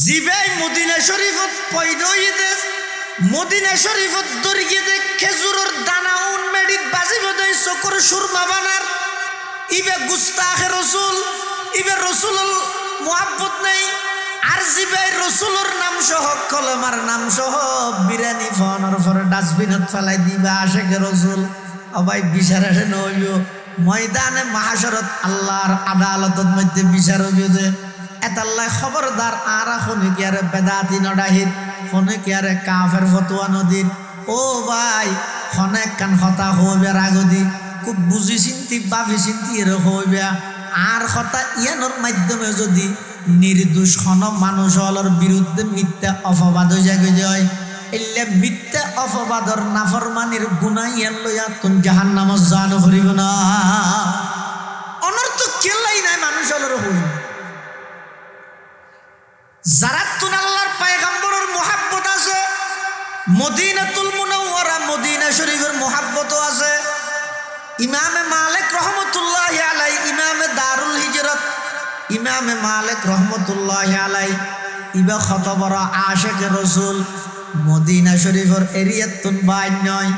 জিবাই Medina শরীফত পয়দইদে Medina শরীফত দরিয়ে খেজুরের দানা উন মেডিত বাজি বদই চকুর সুরমা বানার ইবে গুস্তাখে রসুল ইবে রসুল মুহাব্বত নেই আর জিবাই রসুলের নাম সহ কলমার নাম সহ বিরানি ফোনের পরে ডাস্টবিনত ফেলাই দিবা আশেকে রসুল অবাই বিচার আসে নইব ময়দানে মাহাশরত আল্লাহর আদালতের মধ্যে বিচার হইব এতাল্লাহ খবরদার আর ফোনে কি আরে বেদাতি নডাহির ফোনে কি আরে কাফের ফতোয়া নদীর ও ভাই ফোনে কান হতা হইবে রাগদি খুব বুঝি চিন্তি ভাবি চিন্তি এর হইবে আর হতা ইয়ানোর মাধ্যমে যদি নির্দোষ খন মানুষ হলর বিরুদ্ধে মিথ্যা অপবাদ জাগে যায় এলে মিথ্যা অপবাদর নাফরমানির গুনাহ ইয়ান লইয়া তুন জাহান্নামে জানো করিব না অনর্থ কেলাই নাই মানুষ হলর হইব যারা তুন আল্লাহর পয়গম্বরের মুহাব্বত আছে মদিনাতুল মুনাওয়ারা মদিনা শরীফের মুহাব্বত আছে ইমামে মালিক রহমতুল্লাহি আলাইহি ইমামে দারুল হিজরত ইমামে মালিক রহমতুল্লাহি আলাইহি ইবা কত বড় আশিকে রাসূল মদিনা শরীফের এরিয়াত তুন বাইর নয়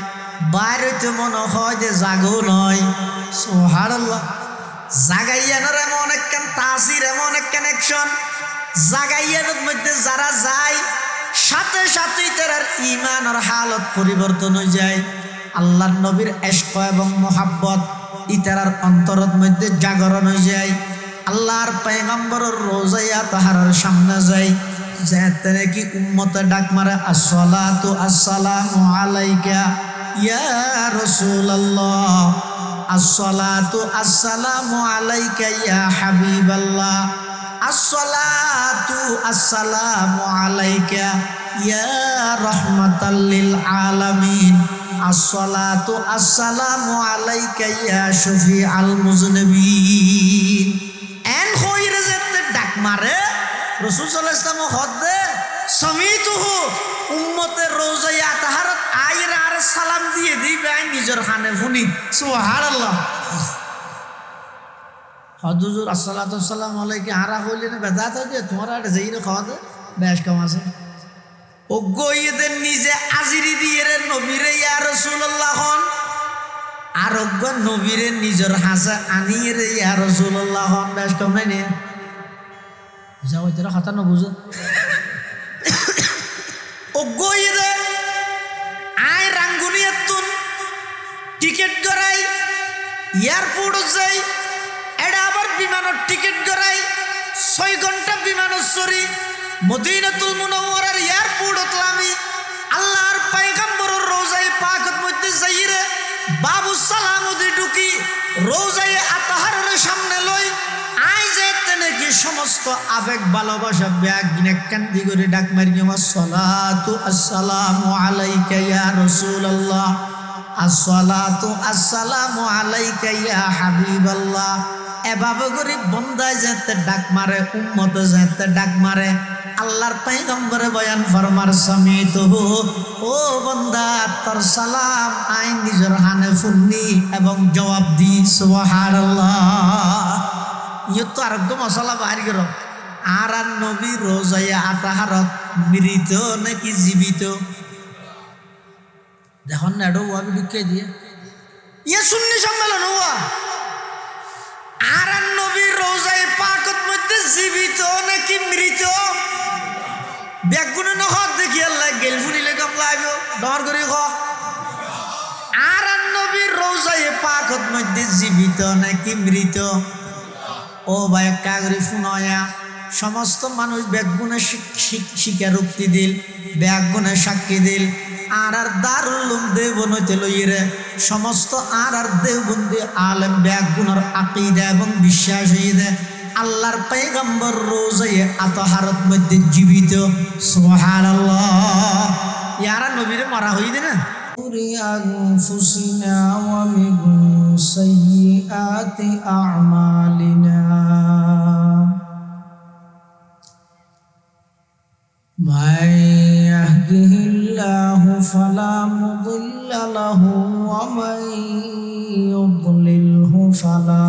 বাইরেতে মনে হয় যে জাগো নয় সুবহানাল্লাহ জাগাইয়ানোর এমন একখান তাসির এমন এক কানেকশন জাগাইয়ানোর মধ্যে যারা যায় সাথে সাথেই তার ঈমানের হালত পরিবর্তন হয়ে যায় আল্লাহর নবীর ইশক এবং মোহাব্বত ইতারার অন্তরের মধ্যে জাগরণ হয়ে যায় আল্লাহর পয়গম্বরের রোজায়া তাহার সামনে যায় যেতে নাকি উম্মতে ডাক মারে আসসালাতু আসসালামু আলাইকা ইয়া রাসূলুল্লাহ আসসালাতু আসসালামু আলাইকা ইয়া হাবিবাল্লাহ আসসালাতু আসসালামু আলাইকা ইয়া রাহমাতাল লিল আলামিন আসসালাতু আসসালামু আলাইকা ইয়া শফিআল মুজনিবিন এন হইরে যেতে ডাক মারে রাসূল সাল্লাল্লাহু আলাইহি ওয়াসাল্লাম হদে সমিতুহু উম্মতে রোজায়া তাহারত আইরে আর সালাম দিয়ে দিবে নিজের খানে শুনি সুবহানাল্লাহ হজুর আসসালাতু আসসালামু আলাইকা আরা হইলে না বেদাত হইছে তোমার আর যেইরে খাওয়া দে বেশ কম আছে অজ্ঞদের নিজে আজিরি দিয়ে রে নবীরে ইয়া রাসূলুল্লাহ হন আর অজ্ঞ নবীরে নিজের হাসা আনিয়ে রে ইয়া রাসূলুল্লাহ হন বেশ কম নাই নে যাও তোরা কথা না বুঝো অজ্ঞরে আয় রাঙ্গুনিয়াতুন টিকিট গড়াই এয়ারপোর্ট যাই এটা আবার বিমানের টিকিট গড়াই 6 ঘন্টা বিমানের চড়ি মদিনাতুল মুনাওয়ারার এয়ারপোর্টত লামি আল্লাহর পয়গম্বরের রওজায়ে পাকের মধ্যে যাইরে বাবু সালাম দি ঢুকি রওজায়ে আতাহারের সামনে লই আই যেতে নাকি সমস্ত আবেগ ভালোবাসা ব্যাগ গিনেকান দি করে ডাক মারি আসসালাতু আসসালামু আলাইকা ইয়া রাসূলুল্লাহ আসসালাতু আসসালামু আলাইকা ইয়া হাবিবাল্লাহ এভাবে করে বন্দা যেতে ডাক মারে উম্মত যেতে ডাক মারে আল্লাহর পয়গম্বরে বয়ান ফরমার সমিত ও বন্দা তোর সালাম আই নিজের হানে ফুন্নি এবং জবাব দি সুবহানাল্লাহ ইয়ে তো আরেকটু মশলা বাহির করো আর নবী রোজায়ে আতাহারত মৃত নাকি জীবিত দেখুন না এটা ওয়াবি ঢুকিয়ে দিয়ে ইয়ে সুন্নি সম্মেলন হওয়া আর নবী রোজায়ে পাকত মধ্যে জীবিত নাকি মৃত ব্যাগুনে নহত দেখি আল্লাহ গেল ফুনিলে কম লাগবে ডর করে খ আর নবী রোজায়ে পাকত মধ্যে জীবিত নাকি মৃত ও ভাই কাগরি ফুনয়া সমস্ত মানুষ ব্যাগুনে স্বীকারোক্তি দিল ব্যাগুনে সাক্ষী দিল আর দারুল উলুম দেওবন্দে লইরে সমস্ত আর দেওবন্দি আলেম ব্যাগুনের আকীদা এবং বিশ্বাস হইয়ে আল্লাহর পয়গম্বর রোজায়ে আতাহারত মধ্যে জীবিত সুবহানাল্লাহ ইয়ারা নবীরে মারা হইছে না أنفسنا ومن سيئات أعمالنا من يهده الله فلا مضل له ومن يضلله فلا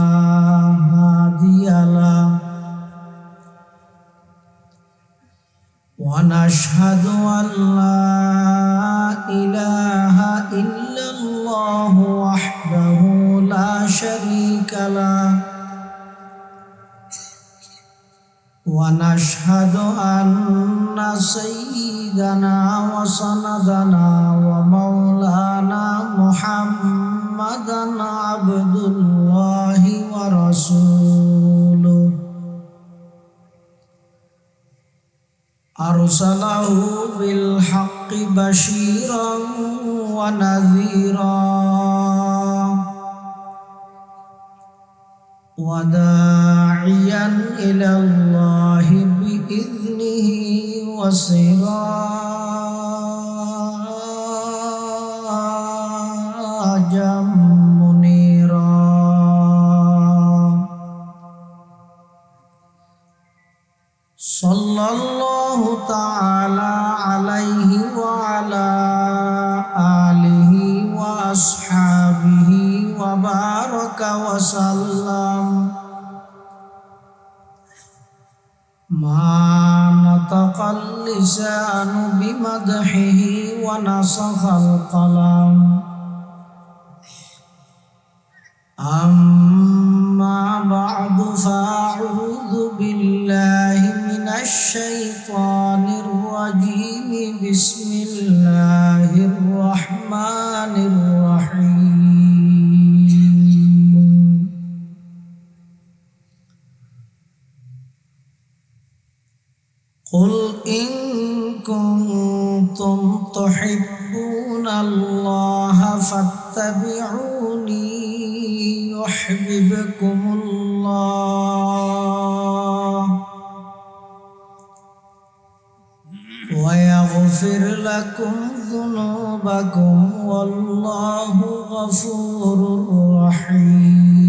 هادي له ونشهد أن لا إله إلا الله وحده لا شريك له ونشهد أن سيدنا وسندنا ومولانا محمدا عبد الله ورسوله أرسله بالحق بشيرا ونذيرا وداعيا إلى الله بإذنه وسراجا منيرا صلى الله تعالى عليه وعلى آله وأصحابه وبارك وسلم ما نطق اللسان بمدحه ونسخ القلم أما بعد فأعوذ بالله من الشيطان الرجيم بسم الله الرحمن الرحيم قل إن كنتم تحبون الله فاتبعوني يحببكم الله ويغفر لكم ذنوبكم والله غفور رحيم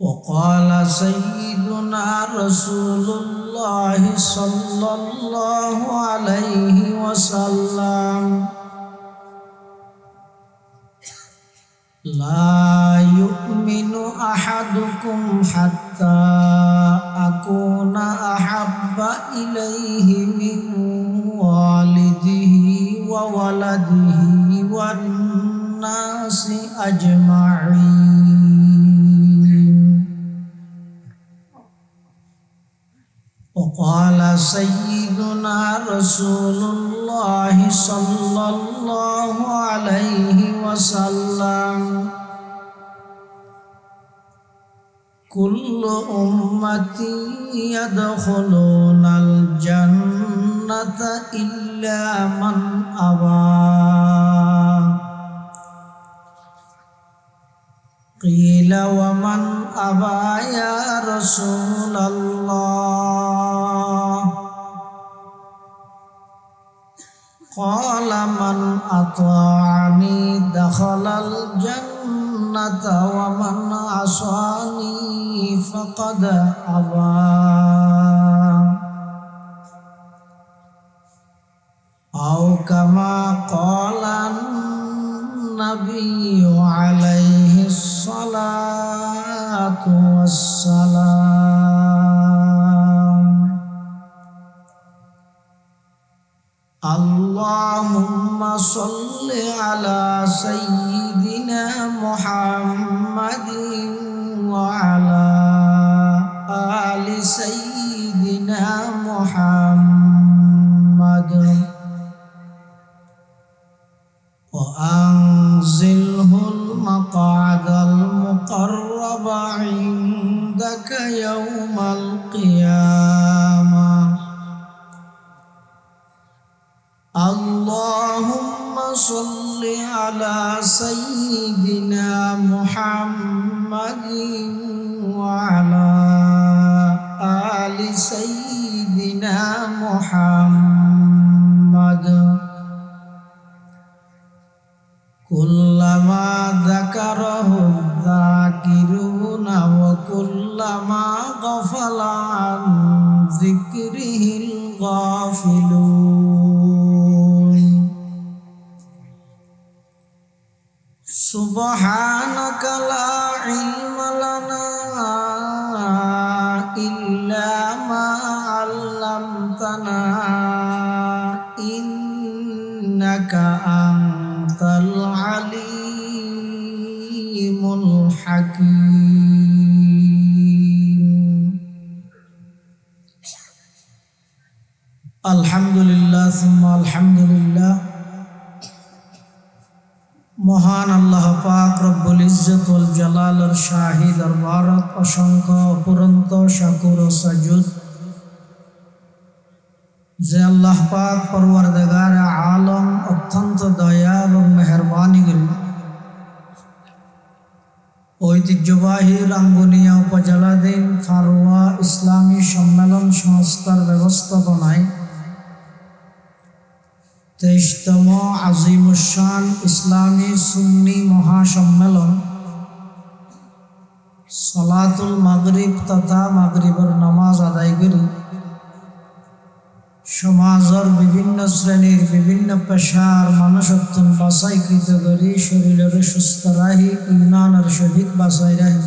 وقال سيدنا رسول الله صلى الله عليه وسلم لا يؤمن أحدكم حتى أكون أحب إليه من والده وولده والناس أجمعين وقال سيدنا رسول الله صلى الله عليه وسلم كل أمتي يدخلون الجنة إلا من أبى قيل ومن أبى يا رسول الله قال من أطاعني دخل الجنة ومن عصاني فقد أبى أو كما قال النبي عليه الصلاة والسلام اللهم صل على سيدنا محمد وعلى آل سيدنا محمد وأنزله المقعد المقرب عندك يوم القيامة اللهم صل على سيدنا محمد وعلى آل سيدنا محمد كلما ذكره الذاكرون وكلما غفل عن ذكره الغافلون سبحانك لا علم لنا إلا ما علمتنا إنك أنت العليم الحكيم الحمد لله ثم الحمد لله মহান আল্লাহ পাক রব্বুল ইজ্জত ওয়াল জালালের শাহী দরবারত অসংখ্য অপুরন্ত শাকুর ও সাজুদ যে আল্লাহ পাক পরওয়ারদিগার আলম অত্যন্ত দয়া এবং মেহেরবানি করি ঐতিহ্যবাহী রাঙ্গুনিয়া উপজেলাধীন ফারুয়া ইসলামী সম্মেলন সংস্থার ব্যবস্থাপনায় 23তম আজিমুশান ইসলামী সুন্নি মহাসম্মেলন সালাতুল মাগরিব তথা মাগরিবের নামাজ আদায় করি সমাজের বিভিন্ন শ্রেণীর বিভিন্ন পেশার মানুষত্ব বাছাইকৃত করি শরীরের সুস্থ রাহি ইমানের সহিত বাছাই রাহি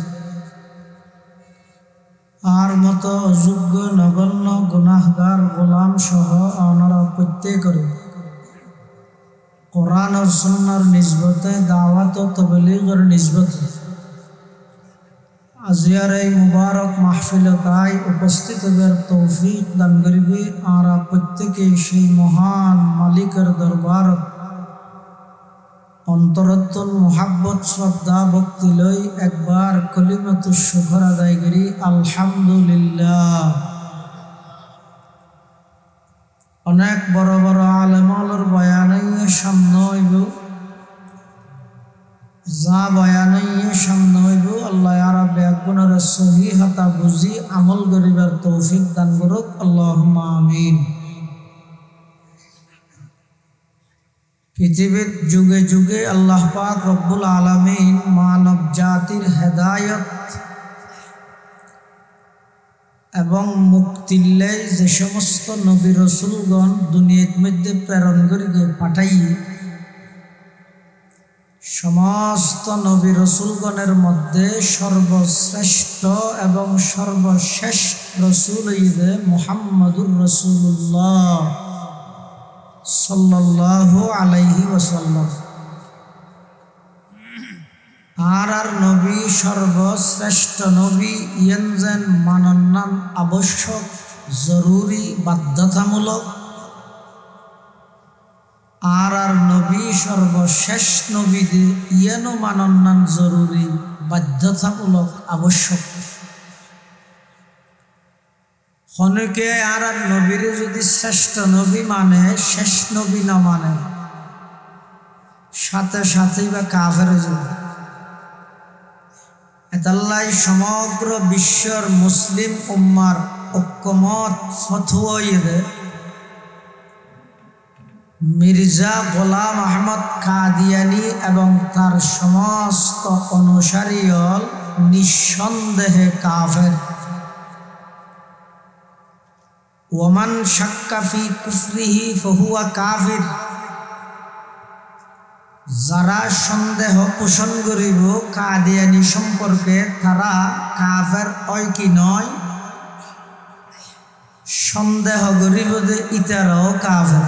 আর মতো অযোগ্য নগণ্য গুনাহগার গোলাম সহ আপনারা প্রত্যেকের কোরআন ও সুন্নাহর নিসবতে দাওয়াত ও তাবলীগের নিসবতে আজিয়ার এই মুবারক মাহফিলতায় উপস্থিত হবার তৌফিক দান করিবি। আর প্রত্যেকেই সেই মহান মালিকের দরবারত অন্তরত্বল মোহাব্বত শ্রদ্ধা ভক্তি লই একবার কলিমাতুশ শুকর আদায় করি আলহামদুলিল্লাহ। অনেক বড় বড় আলেমালের বয়ানাইয়ে সামনে হইব, যা বয়ানাইয়ে সামনে হইব আল্লাহ আর ব্যাগুণের সহি হাতা বুঝি আমল করিবার তৌফিক দান করুক আল্লাহুম্মা আমিন। পৃথিবীর যুগে যুগে আল্লাহ পাক রব্বুল আলামিন মানব জাতির হেদায়ত এবং মুক্তিল্লাই যে সমস্ত নবী রসুলগণ দুনিয়ার মধ্যে প্রেরণ করিয়ে পাঠাইয়ে সমস্ত নবী রসুলগণের মধ্যে সর্বশ্রেষ্ঠ এবং সর্বশেষ রসুল হইবে মুহাম্মাদুর রাসূলুল্লাহ সাল্লাল্লাহু আলাইহি ওয়াসাল্লাম। আর নবী সর্বশ্রেষ্ঠ নবী ইয়েনজেন মানন্নান আবশ্যক জরুরি বাধ্যতামূলক। আর নবী সর্বশেষ নবী ইয়েনও মানন্নান জরুরি বাধ্যতামূলক আবশ্যক। অনেকে আর নবীর যদি শ্রেষ্ঠ নবী মানে শেষ নবী না মানে সাথে সাথেই বা কাফের যাবে। এতাল্লাই সমগ্র বিশ্বর মুসলিম উম্মার ঐক্যমত ফতোয়া মির্জা গোলাম আহমদ কাদিয়ানী এবং তার সমস্ত অনুসারীল নিঃসন্দেহে কাফের। ওমান শাক্কা ফি কুফরিহি ফাহুয়া কাফির। যারা সন্দেহ পোষণ করিব কাদিয়ানী সম্পর্কে তারা কাফের হয় কি নয়, সন্দেহ করিব যে ইতারাও কাফের।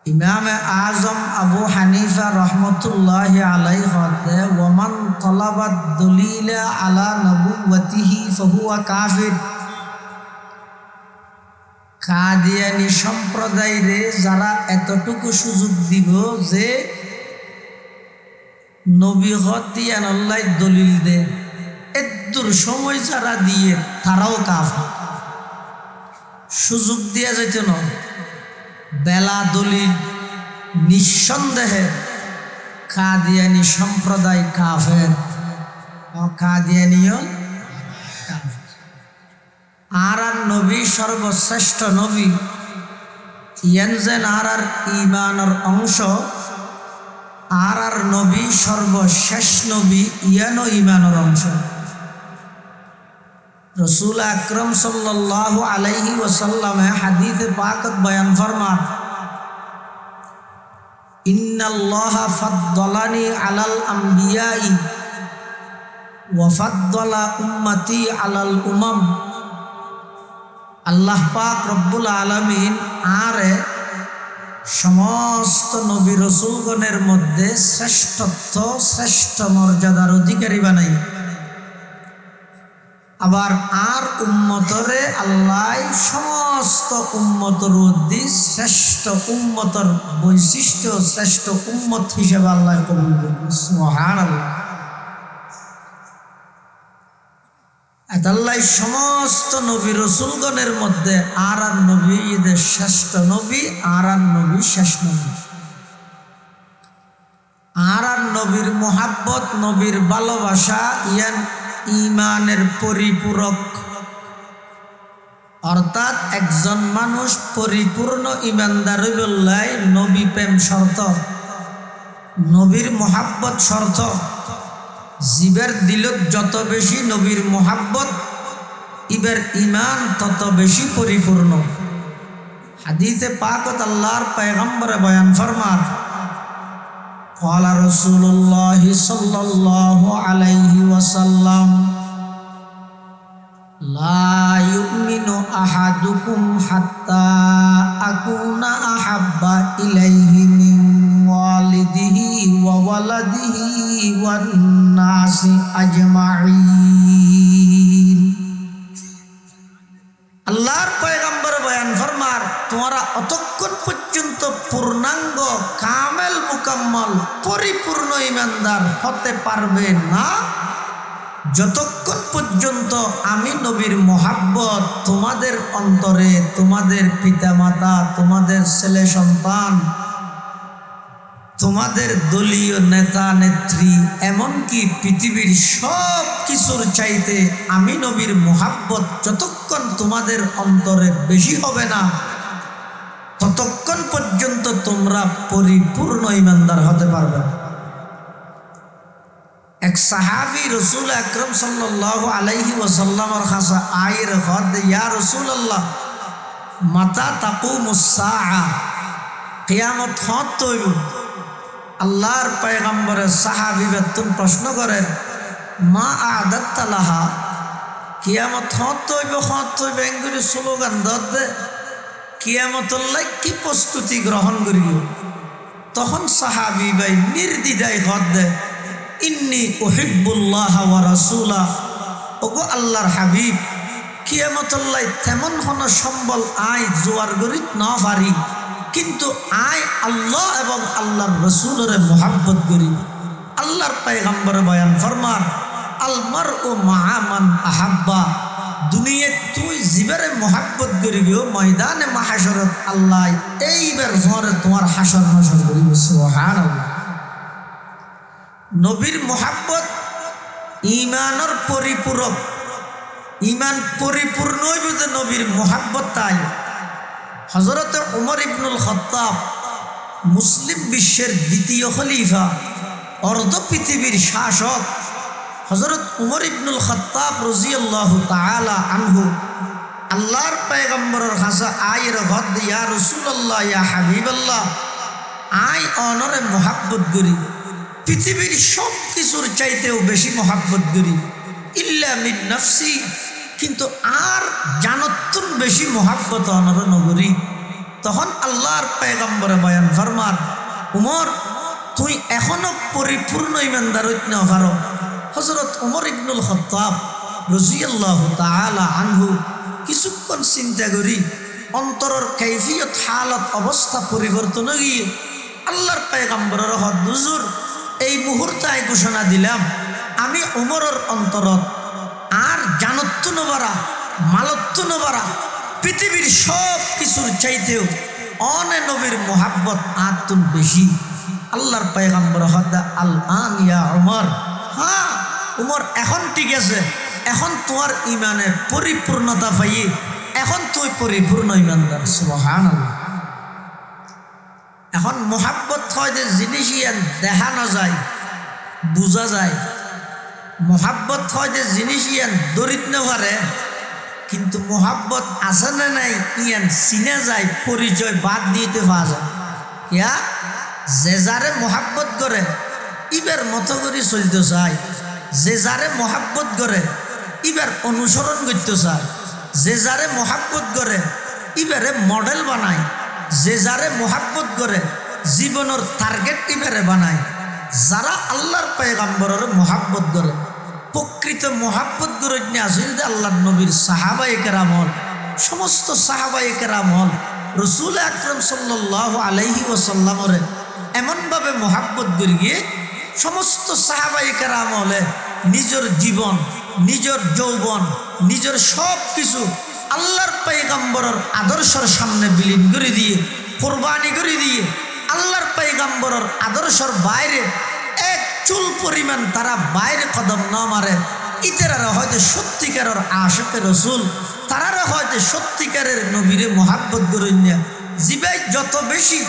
ইমামে আজম আবু হানিফা রহমতুল্লাহি আলাইহি হতে ওমান তলাবাদ দলিলা আলা নবুওয়াতিহি ফাহুয়া কাফির। কাদিয়ানী সম্প্রদায়রে যারা এতটুকু সুযোগ দিব যে নবী হতিয়ান আল্লাহ দলিল দে, এদুর সময় যারা দিয়ে তারাও কাফের। সুযোগ দিয়া যাইত না, বেলা দলিল নিঃসন্দেহে কাদিয়ানী সম্প্রদায় কাফের। কাদিয়ানীও কাফের। আর নবী সর্বশ্রেষ্ঠ নবী ইয়েনজেন আর ইমানের অংশ। আর নবী সর্বশেষ নবী ইয়ানো ইমানের অংশ। রসুল আকরম সাল্লাল্লাহু আলাইহি ওয়াসাল্লামে হাদিসে পাকত বয়ান ফরমান, ইন্নাল্লাহা ফাদ্দালানি আলাল আমবিয়াই ওয়াফাদ্দালা উম্মতি আলাল উমাম, আল্লাহ পাক রব্বুল আলামিন আরে সমস্ত নবী রসুলগণের মধ্যে শ্রেষ্ঠত্ব, শ্রেষ্ঠ মর্যাদার অধিকারী বানাই। আবার আর উম্মতরে আল্লাহ সমস্ত উম্মতর মধ্যে শ্রেষ্ঠ উম্মতর বৈশিষ্ট্য, শ্রেষ্ঠ উম্মত হিসেবে আল্লাহ কবুল করবেন। সুবহানাল্লাহ। আল্লাহ সমস্ত নবী রসুলগণের মধ্যে আর নবী ঈদের শ্রেষ্ঠ নবী, আর নবী শেষ নবী। আর নবীর মোহাব্বত, নবীর ভালোবাসা ইয়ান ঈমানের পরিপূরক। অর্থাৎ একজন মানুষ পরিপূর্ণ ঈমানদার হইবল্লাই নবী প্রেম শর্ত, নবীর মোহাব্বত শর্ত। জীবের দিলত যত বেশি নবীর মোহাব্বত, ইবের ঈমান তত বেশি পরিপূর্ণ। হাদিসে পাকত আল্লাহর পয়গম্বরে বয়ান ফরমান, ক্বালা রাসূলুল্লাহ সাল্লাল্লাহু আলাইহি ওয়াসাল্লাম, লা ইউমিনু আহাদুকুম হাত্তা আকুনা আহাব্বা ইলাইহি মিন ওয়ালিদিহি ওয়া ওয়ালাদিহি ওয়ান নাসি আজমাইন। আল্লাহর পয়গম্বর বয়ান ফরমার, তোমরা অতক্ষণ পর্যন্ত পূর্ণাঙ্গ কামেল মুকাম্মল পরিপূর্ণ ঈমানদার হতে পারবে না যতক্ষণ পর্যন্ত আমি নবীর মোহাব্বত তোমাদের অন্তরে, তোমাদের পিতামাতা, তোমাদের ছেলে সন্তান, তোমাদের দলীয় নেতা নেত্রী, এমনকি পৃথিবীর সব কিছুর চাইতে আমি নবীর মোহাব্বত যতক্ষণ তোমাদের অন্তরে বেশি হবে না ততক্ষণ পর্যন্ত তোমরা পরিপূর্ণ ঈমানদার হতে পারবে না। এক সাহাবী রাসূল আকরাম সাল্লাল্লাহু আলাইহি ওয়াসাল্লামের কাছে আয়ের হদ, ইয়া রাসূলুল্লাহ মাতা তাকুমুস সাআ, কিয়ামত হত হইব। আল্লাহর পয়গম্বরের সাহাবী বেতন প্রশ্ন করেন, মা আদাত্তা লাহা, কিয়ামত হত হইব এঙ্গুরি স্লোগান দে, কিয়ামতের লাই কি প্রস্তুতি গ্রহণ করিব? তখন সাহাবী ভাই নির্দ্বিধায় হদ দেয়, ইন্নী উহিব্বুল্লাহ ওয়া রাসূলা, ওগো আল্লাহর হাবিব, কিয়ামতের লাই তেমন হন সম্বল আয় জোয়ার গরিত না পারি, কিন্তু আয় আল্লাহ এবং আল্লাহর রসুলের মোহাব্বত করি। আল্লাহর পয়গম্বর বয়ান ফরমান, আল মারউ মাআ মান আহাব্বা, দুনিয়ায় তুই জীবের মোহাব্বত করি গিয়েও ময়দানে মাহশরত আল্লাহ এইবার ঘরে তোমার হাসর নাসর করিব। সুবহানাল্লাহ। নবীর মোহাব্বত ঈমানের পরিপূরক। ঈমান পরিপূর্ণ হইব যে নবীর মোহাব্বত। তাই হযরত উমর ইবনুল খাত্তাব, মুসলিম বিশ্বের দ্বিতীয় খলিফা, অর্ধ পৃথিবীর শাসক হযরত উমর ইবনুল খাত্তাব রাদিয়াল্লাহু তাআলা আনহু আল্লাহর পয়গম্বরের কাছে আয়ের হদ, ইয়া রাসূলুল্লাহ, ইয়া হাবিবাল্লাহ, আই অনরে মোহাব্বত করি, পৃথিবীর সব কিছুর চাইতেও বেশি মোহাব্বত করি, ইল্লা মিন নফসি, কিন্তু আর জানতুন বেশি মোহাব্বত অনর নগরী। তখন আল্লাহর পয়গম্বরে বয়ান ফরমান, উমর তুই এখনো পরিপূর্ণ ঈমানদার হইতে না পারো। হযরত উমর ইবনুল খাত্তাব রাদিয়াল্লাহু তাআলা আনহু কিছুক্ষণ চিন্তা করি অন্তরের কাইফিয়ত, হালত, অবস্থা পরিবর্তন গিয়ে আল্লাহর পয়গম্বরের হদ, হুজুর এই মুহূর্তে ঘোষণা দিলাম আমি উমরের অন্তরত আর জানত্ব নবারা, মালত্ব নবারা, পৃথিবীর সব কিছুর চাইতেও অনে নবীর মোহাব্বত আতুন বেশি। আল্লাহর পয়গম্বর হদ, আল আন ইয়া উমর, হ্যাঁ উমর এখন ঠিক আছে, এখন তোমার ঈমানের পরিপূর্ণতা পাই, এখন তুই পরিপূর্ণ ঈমানদার। সুবহানাল্লাহ। এখন মোহাব্বত হয় যে জিনিস দেখানো যায়, বোঝা যায়। মোহাব্বত হয় যে জিনিস দরিদ্র পারে, কিন্তু মোহাব্বত আছে না নাই চিনা যায়, পরিচয় বাদ দিতে পাওয়া যায়। ইয়া যে যারে মোহাব্বত করে ইবের মতো করে চলতে চায়, যে যারে মহাব্বত করে ইবার অনুসরণ করতে চায়, যে যারে মহাব্বত করে ইবারে মডেল বানায়, যে যারে মহাব্বত করে জীবনের টার্গেট ইবারে বানায়। যারা আল্লাহর পয়গম্বরের মহাব্বত করে প্রকৃত মহাব্বত করে নিয়ে আসিল যে আল্লাহর নবীর সাহাবায়ে কেরাম হল, সমস্ত সাহাবায়ে কেরাম হল রসুল আকরাম সাল্লাল্লাহু আলাইহি ওয়াসাল্লামের এমনভাবে মহাব্বত করে গিয়ে সমস্ত সাহাবায়ে কেরাম হলে নিজের জীবন, নিজের যৌবন, নিজের সব কিছু আল্লাহর পয়গম্বরের আদর্শের সামনে বিলীন করে দিয়ে, কোরবানি করে দিয়ে আল্লাহর পয়গম্বরের আদর্শের বাইরে এক চুল পরিমাণ তারা বাইরে কদম না মারে। ইতারা হয়তো সত্যিকারের আশিকে রসুল, তারা হয়তো সত্যিকারের নবীরে মহাব্বত করে নিয়ে জীবাই যত বেশি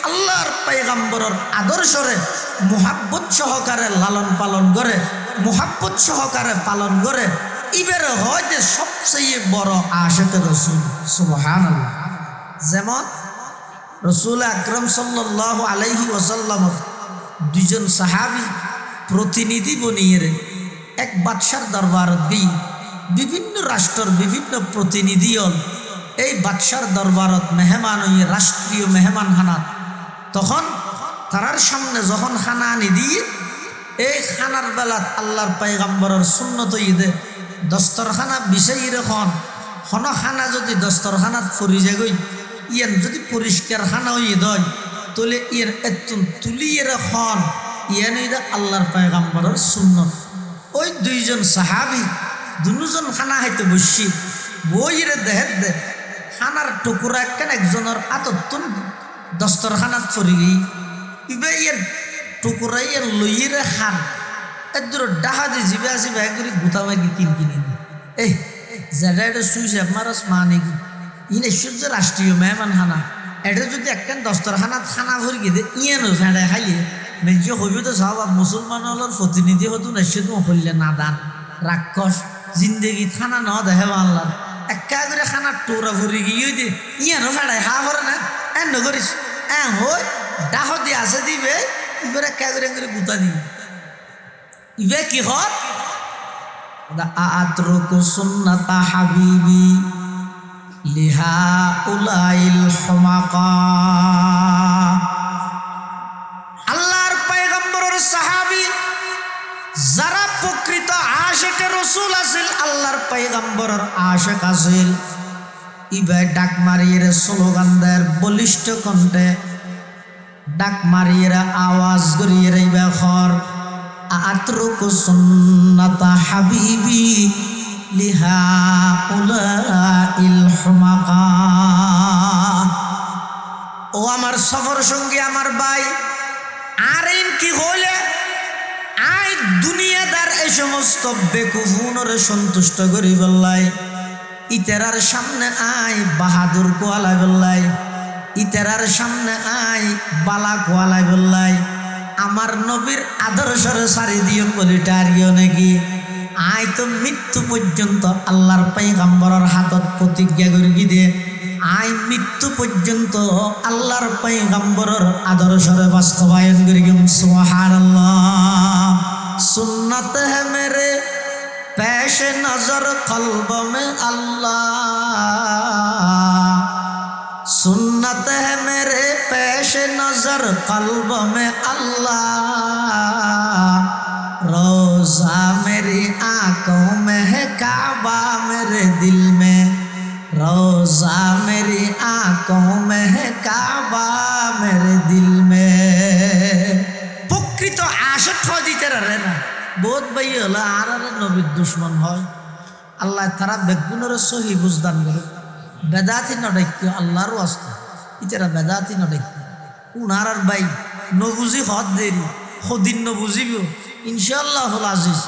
আল্লাহর পয়গম্বরের আদর্শরে মহাব্বত সহকারে লালন পালন করে, মহাব্বত সহকারে পালন করে, ইবের হয়তো সবচেয়ে বড় আশিকে রসুল। সুবহানাল্লাহ। যেমন রসুল আকরাম সাল্লাল্লাহু আলাইহি ওয়াসাল্লাম দুইজন সাহাবী প্রতিনিধি বনিয়ে এক বাদশার দরবারত গিয়ে বিভিন্ন রাষ্ট্রের বিভিন্ন প্রতিনিধি হল এই বাদশার দরবারত মেহমান হইয়ে রাষ্ট্রীয় মেহমান হানাত। তখন তারার সামনে যখন খানা আনি দিয়ে এই খানার বেলাত আল্লাহর পয়গম্বরের সুন্নত ঈদে দস্তরখানা বিষয় রেখন হন খানা যদি দস্তরখানাত ফরি যাগই ইয়ান যদি পরিষ্কার খানা হইয়ে দয় তোলে ইয়ার এতুন তুলিয়ে রেখন ইয়ান ঈদে আল্লাহর পয়গম্বরের সুন্নত। ওই দুইজন সাহাবি দুজন খানা হাইতে বসছি বইরে দেহের দে খানার টুকুরা একখান একজনের আতত্তুন দস্তরখানাত ফরি গই ইবে ইয়ার টুকুরা ইয়ার লইয়ে খান এদুর ডাহা দি জিবে আসি ভাই করে গুতামাগি কিনকিনি এই জায়গা এটা সুইছে মারস মানে কি ইন সূর্য রাষ্ট্রীয় মেহমান খানা এটা যদি একখান দস্তরখানাত খানা ভরি গিয়ে ইয়ানো ফেঁড়ায় খাইয়ে মেজ হইব তো সব মুসলমান হলোর প্রতিনিধি হতো না সে তো হইলে নাদান রাক্ষস জিন্দেগি খানা ন দেখে আল্লাহ একা করে খানার টোরা ভরি গিয়ে দে ইয়ানো ফেঁড়ায় খা ভরে না এন নকরিস হই ডাহ দিয়ে আছে দিবে ইবার একা করে গুতা দিবে ইবে কি হত আতরুকু সুন্নাতা হাবিবি লিহা উলাইল হুমাকা। আল্লাহর পয়গম্বরের সাহাবী যারা প্রকৃত আশিকে রসুল আছিল, আল্লাহর পয়গম্বরের আশিক আছিল, ইবে ডাক মারিয়ে স্লোগান দেয় বলিষ্ঠ কণ্ঠে, ডাক মারিয়ে আওয়াজ করিয়ে ইবে খর আতরুকু সুন্নাতা হাবিবি লিহা উলাইল হুমাকা। ও আমার সফর সঙ্গী, আমার ভাই, আর কি হইলে আই দুনিয়াদার এই সমস্ত বেকুফুনরে সন্তুষ্ট করি বললাই, ইতেরার সামনে আই বাহাদুর কোয়ালাই বললাই, ইতেরার সামনে আই বালা কোয়ালাই বললাই, আমার নবীর আদর্শরে সারি দিও বলি টারিও নাকি আই তো মৃত্যু পর্যন্ত আল্লাহর পয়গম্বরের হাতত প্রতিজ্ঞা করে গিয়ে আই মৃত্যু পর্যন্ত আল্লাহর পয়গম্বরের আদর্শরে বাস্তবায়ন করে গেম। সুবহানাল্লাহ। সুন্নত है मेरे पेश नजर कल्ब में अल्लाह, सुन्नत है मेरे पेश नजर कल्ब में अल्लाह, रोजा मेरी आंखों में है काबा मेरे दिल में, रोजा मेरी आंखों में है काबा मेरे दिल में। প্রকৃত আশিক হয় দিতে রে না বহুত ভাই হলো আর নবীর দুশ্মন হয়। আল্লাহ তারা বেগুনের সহি বুঝদান করে বেদাতি নডাইক্য আল্লাহর ওয়াস্তে ইতারা বেদাতি নডাইক্য উনার আর ভাই নবুঝি হদ দেরি সদিন নবুঝিব ইনশাআল্লাহ হল আজিজ।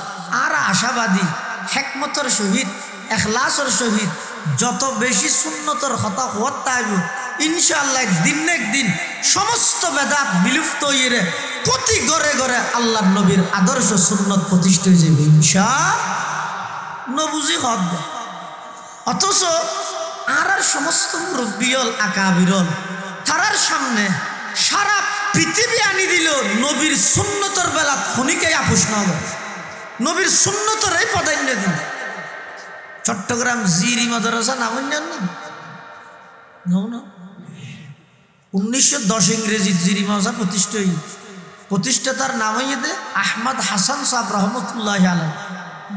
আর আশাবাদী হেকমতর সহিত এখলাসর সহিত যত বেশি সুন্নতর কথা হওয়ার তাইব ইনশাআল্লাহ একদিন সমস্ত বেদাত বিলুপ্ত হয়ে প্রতি ঘরে ঘরে আল্লাহ নবীর আদর্শ সুন্নত প্রতিষ্ঠিত হয়ে যাবে ইনশাআল্লাহ। নবুঝি হদ দেয় অথচ আর সমস্ত মুরব্বিয়ল আকাবিরল তারার সামনে সারা পৃথিবী আনি দিল নবীর সুন্নতর বেলা খনিকে আপোষ না হবে নবীর সুন্নতরে প্রাধান্য দিন। চট্টগ্রাম জিরি মাদ্রাসা নাম না 1910 ইংরেজি জিরি মাদ্রাসা প্রতিষ্ঠাতার নাম হইতে আহমদ হাসান সাহেব রহমতুল্লাহ আলাই,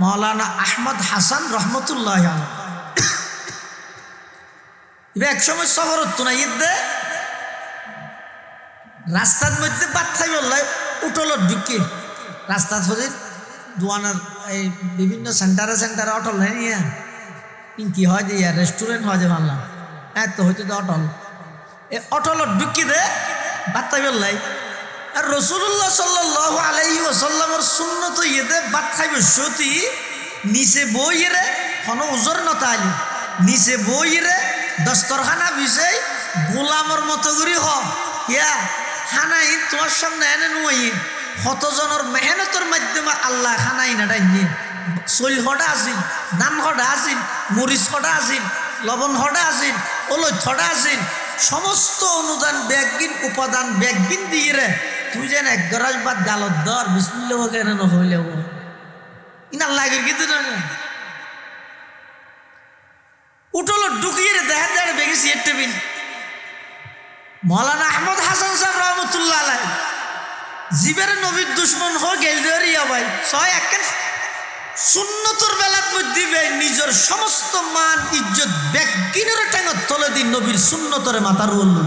মৌলানা আহমদ হাসান রহমতুল্লাহ আলাই। এবার এক সময় শহর হতো না ঈদে রাস্তার মধ্যে বাচ্চাই বললাই উঠলত ঢুকে রাস্তা ফজির দোয়ানের এই বিভিন্ন সেন্টারে অটল নাই নিয়ে কি হয় যে রেস্টুরেন্ট হয় যে মানলাম তো হয়তো তো অটল এই অটলত ঢুকি দে বাচ্চাই বললাই। আর রসুল্লাহ সাল্লাল্লাহু আলাইহি ওয়াসাল্লামের সুন্নত ইয়েতে বাচ্চাই বসতি নিচে বইরে কোনো উজর নতালি নিচে বইরে দস্তরখানা বিষয় গোলামর মতো করি হিয়া হানাই তোমার সামনে এনে নুই কতজনের মেহনতের মাধ্যমে আল্লাহ খানাই না ডাইনি চল হডা আছিল, ধান হডা আছিল, মরিচ হডা আছিল, লবণ হডা আছিল, ওলৈত হডা আছিল, সমস্ত অনুদান ব্যাগিন উপাদান ব্যাগিন দিয়ে রে তুই যেন এক গরাজ বাদ গালত দর বিসমিল্লাহ কেন নহইলে ইনার লাগে কিন্তু না উঠল ঢুকিয়ে রে দেখা দেয় বেগে সিয়ের টেবিল মৌলানা আহমদ হাসান সাহেব রহমতুল্লাহ আলাই জীবের নবীর দুশ্মন হোক গেল দেয়া ভাই ছয় এক সুন্নতর বেলার মধ্যে নিজের সমস্ত মান ইজ্জত ব্যাগিনের টেঙত তলে দিন নবীর সুন্নতরে মাতার উল্লু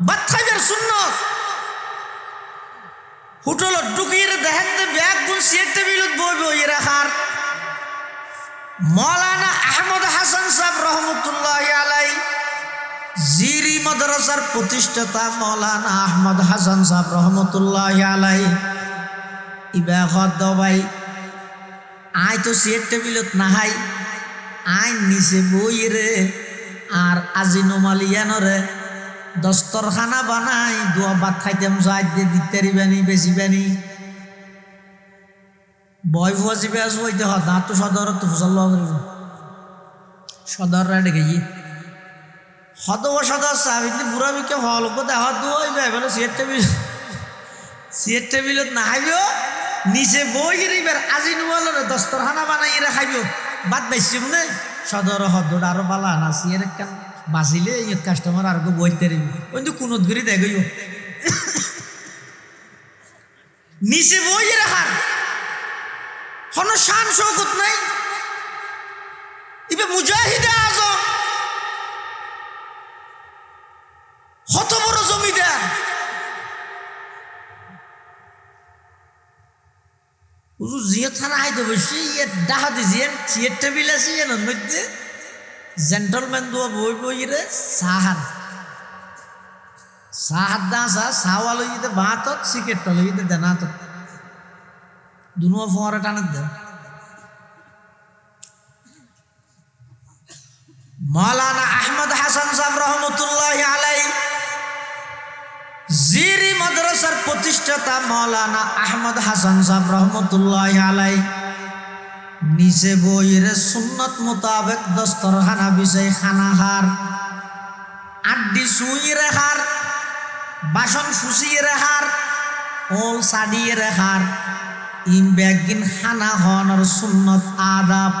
বাদ খাইবার সুন্নত হুটল ঢুকিয়ে রে দেখা দে ব্যাগ গুণ সিয়ের টেবিলত বই বই রাখার মৌলানা আহমদ হাসান সাহেব রহমতুল্লাহ আলাই জিরি মাদ্রাসার প্রতিষ্ঠাতা মৌলানা আহমদ হাসান সাহেব রহমতুল্লাহ আলাই ইবা খদ ভাই আয় তো সিয়ের টেবিলত নাহাই আই নিচে বই রে আর আজি নমালিয়ানরে দস্তরখানা বানাই দোয়া ভাত খাইতাম সাহায্য দিয়ে দিতে বানি বেশি বানি বয় ফুয়াশি বেশ হইতে হয় দাঁত তো সদর তো ফসল সদর রাডে গেছি হত সদর সাহিত্য বুড়া বিকে হল দেখা দুইবে এবার সিয়ের টেবিলত নাহাইব নিচে বই এবার আজি নুয়ালরে দস্তরখানা বানাই এরা খাইব বাদ বাইছি মানে সদর হদর আরো বালা না সিয়ের কেন বাঁচিলে ইয়ে কাস্টমার আর বইতে রিব কিন্তু কোনত গড়ি দেখাইব নিচে বই রাখার কোনো শান শৌকত নাই ইবে মুজাহিদে আজম কত বড় জমিদার জিয়ে থানা হাইতে বসে ইয়ে ডাহাতে জিয়ে চেয়ার টেবিল আছে এর মধ্যে জেন্টলম্যান দোয়া বই বই রে সাহার দাসা সাওয়া লইতে ভাত সিগারেট লইতে দেনাত দুনো ফোয়ারে টানত দে মৌলানা আহমদ হাসান সাহেব রহমতুল্লাহ আলাই জিরি মাদ্রাসার প্রতিষ্ঠাতা মৌলানা আহমদ হাসান সাহেব রহমতুল্লাহ আলাই নিচে বইরে সুন্নত মোতাবেক দস্তরখানা বিষয় খানাহার আড্ডি সুই রেখার বাসন ফুসিয়ে রেখার ওল সাডিয়ে রেখার ইন ব্যাগিন খানা হওয়ার সুন্নত আদাব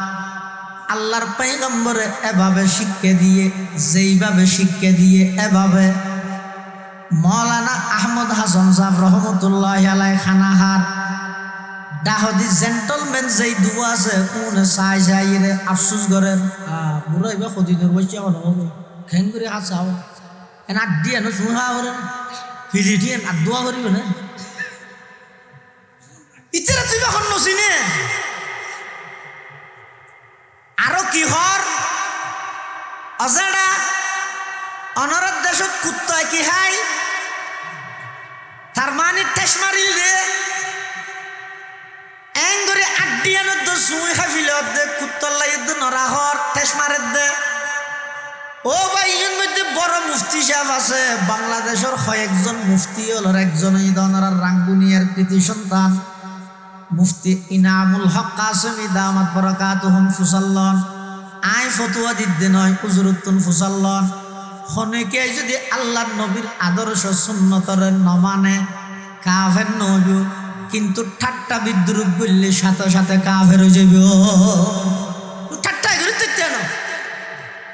আল্লাহর পয়গম্বরে এভাবে শিক্ষা দিয়ে যেইভাবে শিক্ষা দিয়ে এভাবে মৌলানা আহমদ হাসান সাহেব রহমতুল্লাহ আলাই খানাহার ডাহদি জেন্টলম্যান যেই দুয়া আছে কোন চাই চাই রে আফসুস করেন বুড়ো এবার সদি ধর বসে খেং করে হাত চাও এন আট দিয়ে না চুহা করেন ফিজি দিয়ে আট দোয়া করিব না ইতারা তুই এখন নচিনে আরো কিহর অজাড়া অনরত দেশত কুত্তায় কি হাই তার মানে টেস মারিল দে এং করে আড্ডিয়ানত দে সুই খাফিলত দে কুত্তর লাইত দে নরাহর টেস মারেত দে ও ভাই এর মধ্যে বড় মুফতি সাহেব আছে বাংলাদেশের কয়েকজন মুফতি হল একজন এই ধরনের রাঙ্গুনিয়ার কৃতি সন্তান মুফতি ইনামুল হক কাসেমি দামাত বরকাতুহুম ফুসাল্লন আই ফতুয়া দিতে নয় উজরুতুন ফুসাল্লন খনেকে যদি আল্লাহর নবীর আদর্শ সুন্নতরে নমানে কাফের নজু কিন্তু ঠাট্টা বিদ্রুপ করলে সাথে সাথে কাফের হয়ে যাবে। ঠাট্টা করে কেন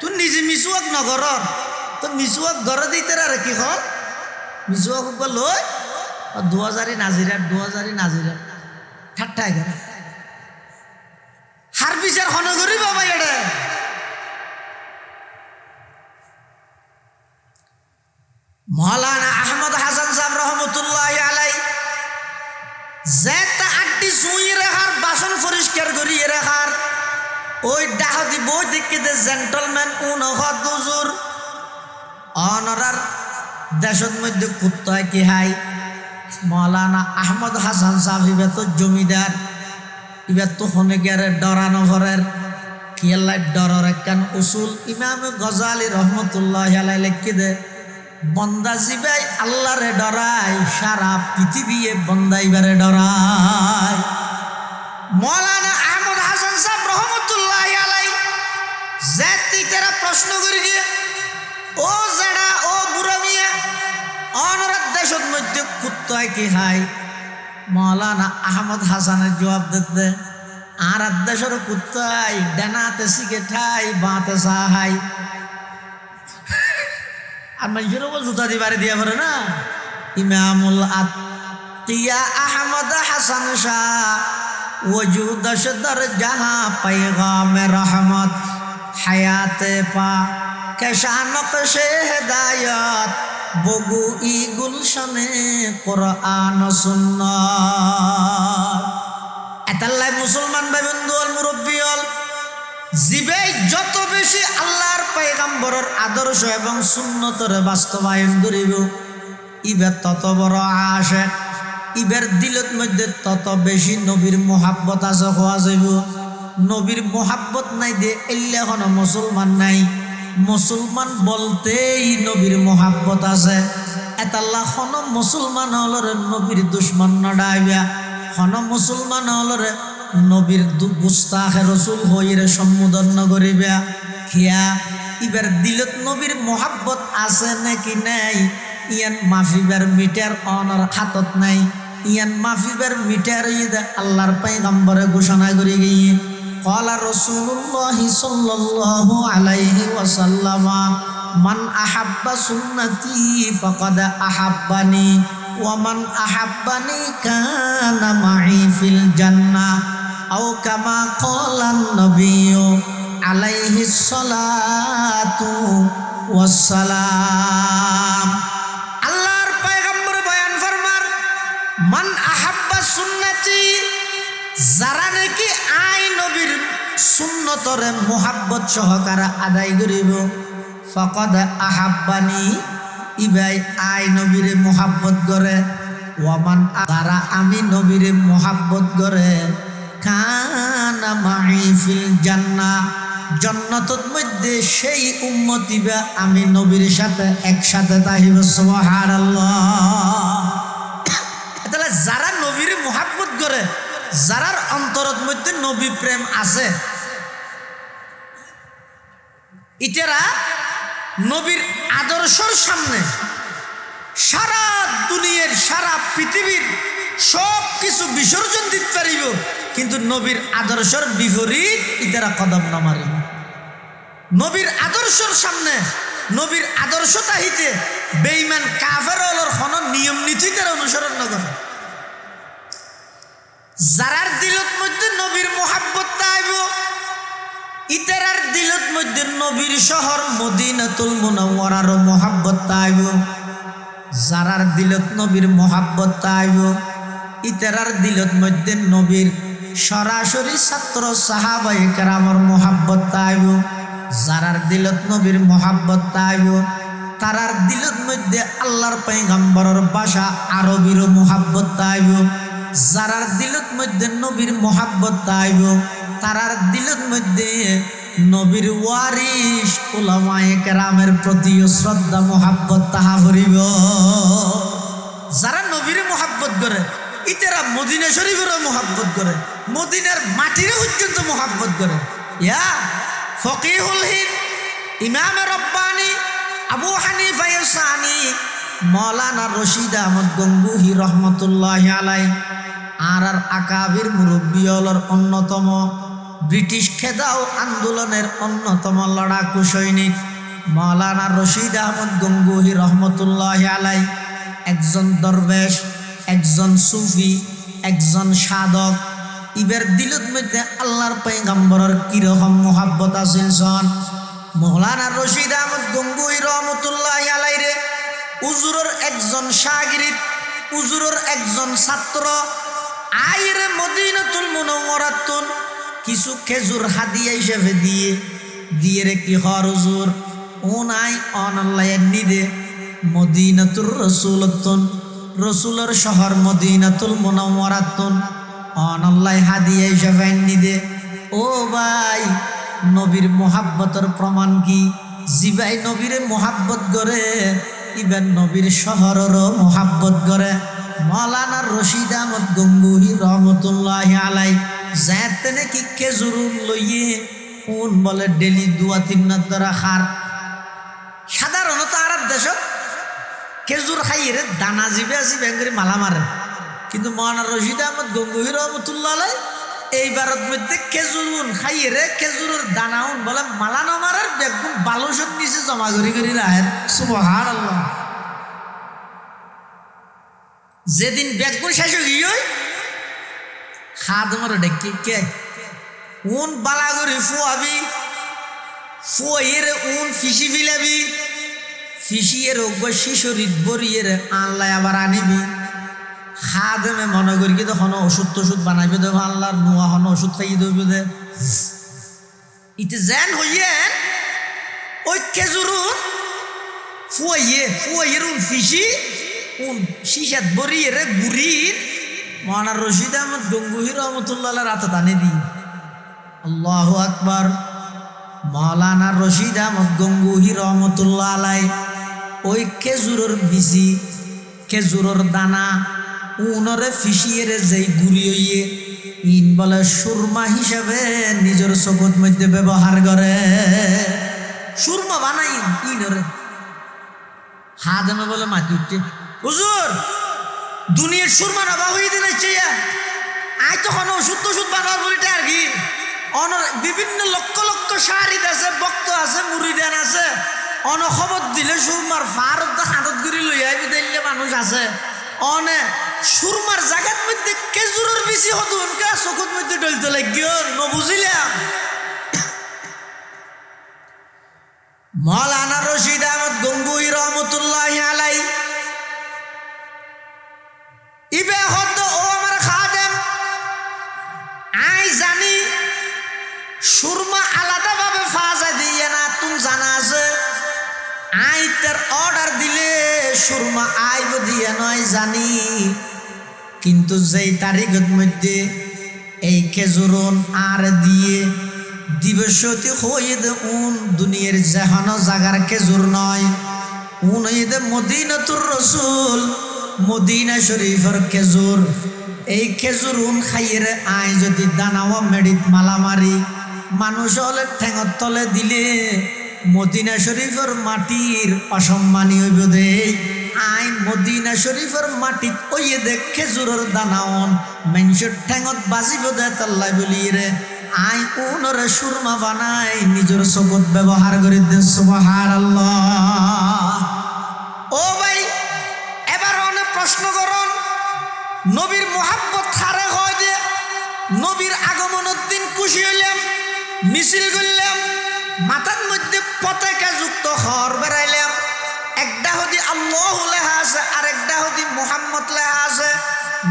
তুই নিজে মিসুয়াক নগর তো মিসুয়াক ঘর দিতে আর কি হ মিসুয়াক লই 2000 নাজিরা ঠাট্টা করে হার বিচার হনগরি বাবা এটা মৌলানা আহমদ হাসান সাহেব রহমতুল্লাহ আলাই যেটা আটটি সুই রেখার বাসন পরিষ্কার করিয়ে রেখার ওই ডাহাতি বই দেখে দে জেন্টলম্যান কোন হুজুর অনরার দেশের মধ্যে কুত্তায় কি হাই মৌলানা আহমদ হাসান সাহেব ইবে তো জমিদার ইবে তো হনে গেরে ডরানো ঘরের কিয়াল্লাই ডরার একখান উসুল ইমাম গজালি রহমতুল্লাহ আলাই লিখে দে বন্দা জিবাই আল্লাহরে ডরায় সারা পৃথিবীয়ে বন্দাইবারে ডরায়। মৌলানা আহমদ হাসান সাহেব রহমতুল্লাহ আলাই জাতিরা প্রশ্ন করি গিয়ে ও যারা ও বুড়া মিয়া অনরাত দেশের মধ্যে কুত্তায় কি হাই মৌলানা আহমদ হাসানের জবাব দিতে আর দেশের কুত্তায় ডানাতে শিখে ঠাই বাঁতে সাহাই আর মানুষের ওপর জুতা দিবারে দিয়া পারে না। ইমামুল আতিয়া আহমদ হাসান শাহ वजूद दर जहाँ पैगाम रहमत हयाते पा केशानक से हिदायत बगु ई गुलशने कुरान सुन्नत एतल्लाई मुसलमान भाई बंधु अल मुरब्बी अल জিবে যত বেশি আল্লাহর পয়গম্বরের আদর্শ এবং সুন্নতরে বাস্তবায়ন করিব ইবে তত বড় আশিক ইবের দিলত মধ্যে তত বেশি নবীর মোহাব্বত আছে হওয়া যাইব। নবীর মোহাব্বত নাই দে এল্লা কোনো মুসলমান নাই। মুসলমান বলতেই নবীর মোহাব্বত আছে। এতাল্লা কোনো মুসলমান হলরে নবীর দুশ্মন নডাইবা কোনো মুসলমান হলরে নবীর গুস্তাখে রসুল হইরে সম্বোধন করিবা খিয়া ইবার দিলত নবীর মোহাব্বত আছে নাকি নাই ইয়ান মাফিবার মিটার অনর হাতত নাই। ইয়ান মাফিবার মিটার ইদা আল্লাহর পয়গম্বরে ঘোষণা করে গিয়ে ক্বালা রাসূলুল্লাহ সাল্লাল্লাহু আলাইহি ওয়াসাল্লাম মান আহাব্বা সুন্নতি ফাকাদ আহাব্বানি ওয়া মান আহাব্বানি কানা মাই ফিল জান্নাহ আও কামা ক্বালান নবিয়্যু আলাইহিস সালাতু ওয়াস সালাম। আল্লাহর পয়গম্বর বয়ান ফরমান মান আহাব্বা সুন্নতি যারা নাকি আই নবীর সুন্নতরে মোহাব্বত সহকারে আদায় করিব ফাকাদ আহাব্বানি ইবাই আই নবীরে মোহাব্বত করে ওয়ামান যারা আমি নবীরে মোহাব্বত করে কানা মাই ফিল জান্নাহ জান্নাতের মধ্যে সেই উম্মতি বা আমি নবীর সাথে একসাথে তাহিব সুবহানাল্লাহ। তাহলে যারা নবীর মোহাব্বত করে যারার অন্তরের মধ্যে নবী প্রেম আছে ইতেরা নবীর আদর্শের সামনে সারা দুনিয়ার সারা পৃথিবীর সব কিছু বিসর্জন দিতে পারিব কিন্তু নবীর আদর্শের বিপরীত ইতারা কদম না মারে। নবীর আদর্শের সামনে নবীর আদর্শ তাহিতে বেঈমান কাফের হলর কোন নিয়ম নীতি তারা অনুসরণ না করে। যারার দিলত মধ্যে নবীর মোহাব্বত তাইব ইতারার দিলত মধ্যে নবীর শহর মদিনাতুল মুনাওয়ারার মোহাব্বত তাইব। যারার দিলত নবীর মোহাব্বত তাইব ইতারার দিলত মধ্যে নবীর সরাসরি ছাত্র সাহাবায়ে কেরামের মোহাব্বত তাইব। যারার দিলত নবীর মোহাব্বত তাইব তারার দিলত মধ্যে আল্লাহর পয়গম্বরের ভাষা আরবির মোহাব্বত তাইব। যারার দিলত মধ্যে নবীর মোহাব্বত তাইব তারার দিলত মধ্যে নবীর ওয়ারিস উলামায়ে কেরামের প্রতি শ্রদ্ধা মোহাব্বত তাহা করিব। যারা নবীর মোহাব্বত করে ইতারা মদিনা শরীফেরও মোহাব্বত করে মদিনার মাটিরও পর্যন্ত মোহাব্বত করে। ইয়া ফকিহুল হিন্দ ইমাম রব্বানি আবু হানিফা ইয়াসানি মাওলানা রশিদ আহমদ গঙ্গুহি রহমতুল্লাহ আলাই আর আকাবির মুরব্বী হলর অন্যতম ব্রিটিশ খেদাও আন্দোলনের অন্যতম লড়াকু সৈনিক মাওলানা রশিদ আহমদ গঙ্গুহি রহমতুল্লাহ আলাই একজন দরবেশ, একজন সুফি, একজন সাধক। ইবের দিলত মধ্যে আল্লাহর পয়গম্বরের কিরকম মোহাব্বত আছিল সন। মাওলানা রশিদ আহমদ গঙ্গুহি রহমতুল্লাহ আলাই রে হুজুরের একজন শাগিরিদ, হুজুরের একজন ছাত্র আইরে মদিনাতুল মুনাওয়ারাতুন কিছু খেজুর হাদিয়া হিসেবে দিয়ে রে কি হর হুজুর ও নাই অনলাইন নিদে মদিনাতুর রসুলতুন রসুলের শহর মদিনাতুল মুনাওয়ারাতুন অনলাইন হাদিয়া হিসেবে নিদে। ও ভাই, নবীর মোহাব্বতের প্রমাণ কি? জিবাই নবীরে মোহাব্বত করে ইবেন নবীর শহরেরও মোহাব্বত করে। মাওলানা রশিদ আহমদ গঙ্গুহি রহমতুল্লাহ আলাই যাতে নাকি খেজুর লইয়ে কোন বলে ডেলি 2-3 দ্বারা খার। সাধারণত আরব দেশত খেজুর খাইয়ে দানা জিবে করে মালা মারে, কিন্তু মাওলানা রশিদ আহমদ গঙ্গুহি রহমতুল্লাহ আলাই এই ভারত মধ্যে খেজুর খাইয়ে খেজুরের দানা বলে মালা না মারার বেগুন বালুসের নিচে জমা করি রাখেন। সুবহানাল্লাহ। যেদিন বেগুন শেষ হয়ে খাদ ডেকে কে উন বালা করে ফুয়াবি, ফুয়ের উন ফিসি ফিলাবি, ফিসিয়ে রোগ শিশরিত বরিয়ে আনলাই আবার আনিবি। খাদমে মনে করি কি তখন ওষুধ টষুধ বানাইবে দেব আল্লাহর নোয়া হন ওষুধ খাইয়ে দেবে দে ইতে যেন হইয়ে ওই খেজুরুন ফুয়ের উন ফিসি উন শিশাত বরিয়ে গুড়ির মাওলানা রশিদ আহমদ গঙ্গুহি রহমতুল্লাহ রাতে টানে দি। আল্লাহু আকবার। মাওলানা রশিদ আহমদ গঙ্গুহি রহমতুল্লাহ আলাই ওই খেজুরের বিচি, খেজুরের দানা উনরে ফিসিয়ে যেই গুড়ি হইয়ে ইন বলে সুরমা হিসাবে নিজের চকুত মধ্যে ব্যবহার করে। সুরমা বানাই ইনরে হাদমে বলে মাটি উঠছে হুজুর দুনিয়ার সুরমার অভাব হয়ে দিলে চাইয়া আই তখন ওষুধ টষুধ বানাবার বলিটা আর কি বিভিন্ন লক্ষ লক্ষ শাহরিদ আছে, বক্ত আছে, মুরিদান আছে, খবর দিলে সুরমার ফারত হাতত গুড়ি লই আইবি দিলে মানুষ আছে। সুরমার জায়গার মধ্যে খেজুরের বেশি হতো উনকা চকুত মধ্যে ডলতে লাগিও নবুঝিলাম। মাওলানা রশিদ আহমদ গঙ্গুহি রহমতুল্লাহ আলাই ইবে হত ও আমার খাদেম আই জানি সুরমা আলাদা ভাবে ফাজা দিয়ে না তুমি জানা আছে আই তার অর্ডার দিলে সুরমা আইব দিয়ে নয় জানি, কিন্তু যেই তারিখের মধ্যে এই খেজুরন আর দিয়ে দিবসতি হয়ে দে উন দুনিয়ার যেহানো জাগার খেজুর নয় উন হয়ে দে মদিনাতুর রসুল মদিনা শরীফের খেজুর। এই খেজুর উন খাইয়ে আই যদি দানাও মেডিত মালা মারি মানুষ হলে ঠেঙর তলে দিলে মদিনা শরীফের মাটির অসম্মানী হইব দে। আই মদিনা শরীফের মাটিত ওইয়ে দে খেজুরের দানাওন মানুষের ঠেঙত বাজিব দে তাল্লাই বলিয়ে রে আই উনরে সুরমা বানাই নিজের চকুত ব্যবহার করে দে। সুবহানাল্লাহ। ও ভাই, এবার অনেক প্রশ্ন করুন নবীর মোহাব্বত খারে হয় যে নবীর আগমনের দিন খুশি হইলাম, মিছিল করলাম, মাথার মধ্যে পতাকা যুক্ত হর বেড়াইলাম, একটা হদি আল্লাহ লেখা আছে আর একটা হদি মুহাম্মদ লেখা আছে,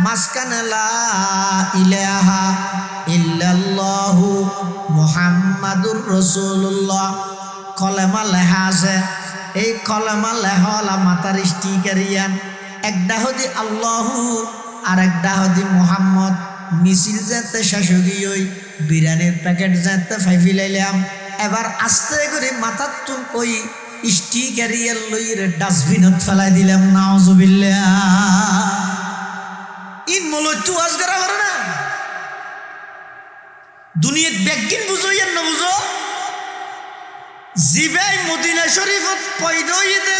মাঝখানে লা ইলাহা ইল্লাল্লাহু মুহাম্মাদুর রাসূলুল্লাহ কলেমা লেখা আছে। এই কলেমা লেখা মাতার স্টিকারিয়ান একটা হদি আল্লাহু আর একটা হদি মুহাম্মদ। মিছিল যেতে শাশুড়ি ওই বিরিয়ানির প্যাকেট যেতে ফাইফিলাইলাম, এবার আস্তে করে মাথার তুম ওই স্টিকারিয়ার লইরে ডাস্টবিনত ফেলাই দিলাম। নাউজুবিল্লাহ। ইন মলচু আজ করা পারে না দুনিয়ার ব্যাগিন বুঝো ইয়ার না বুঝো জিবাই মদিনা শরীফত পয়দা হইয়ে দে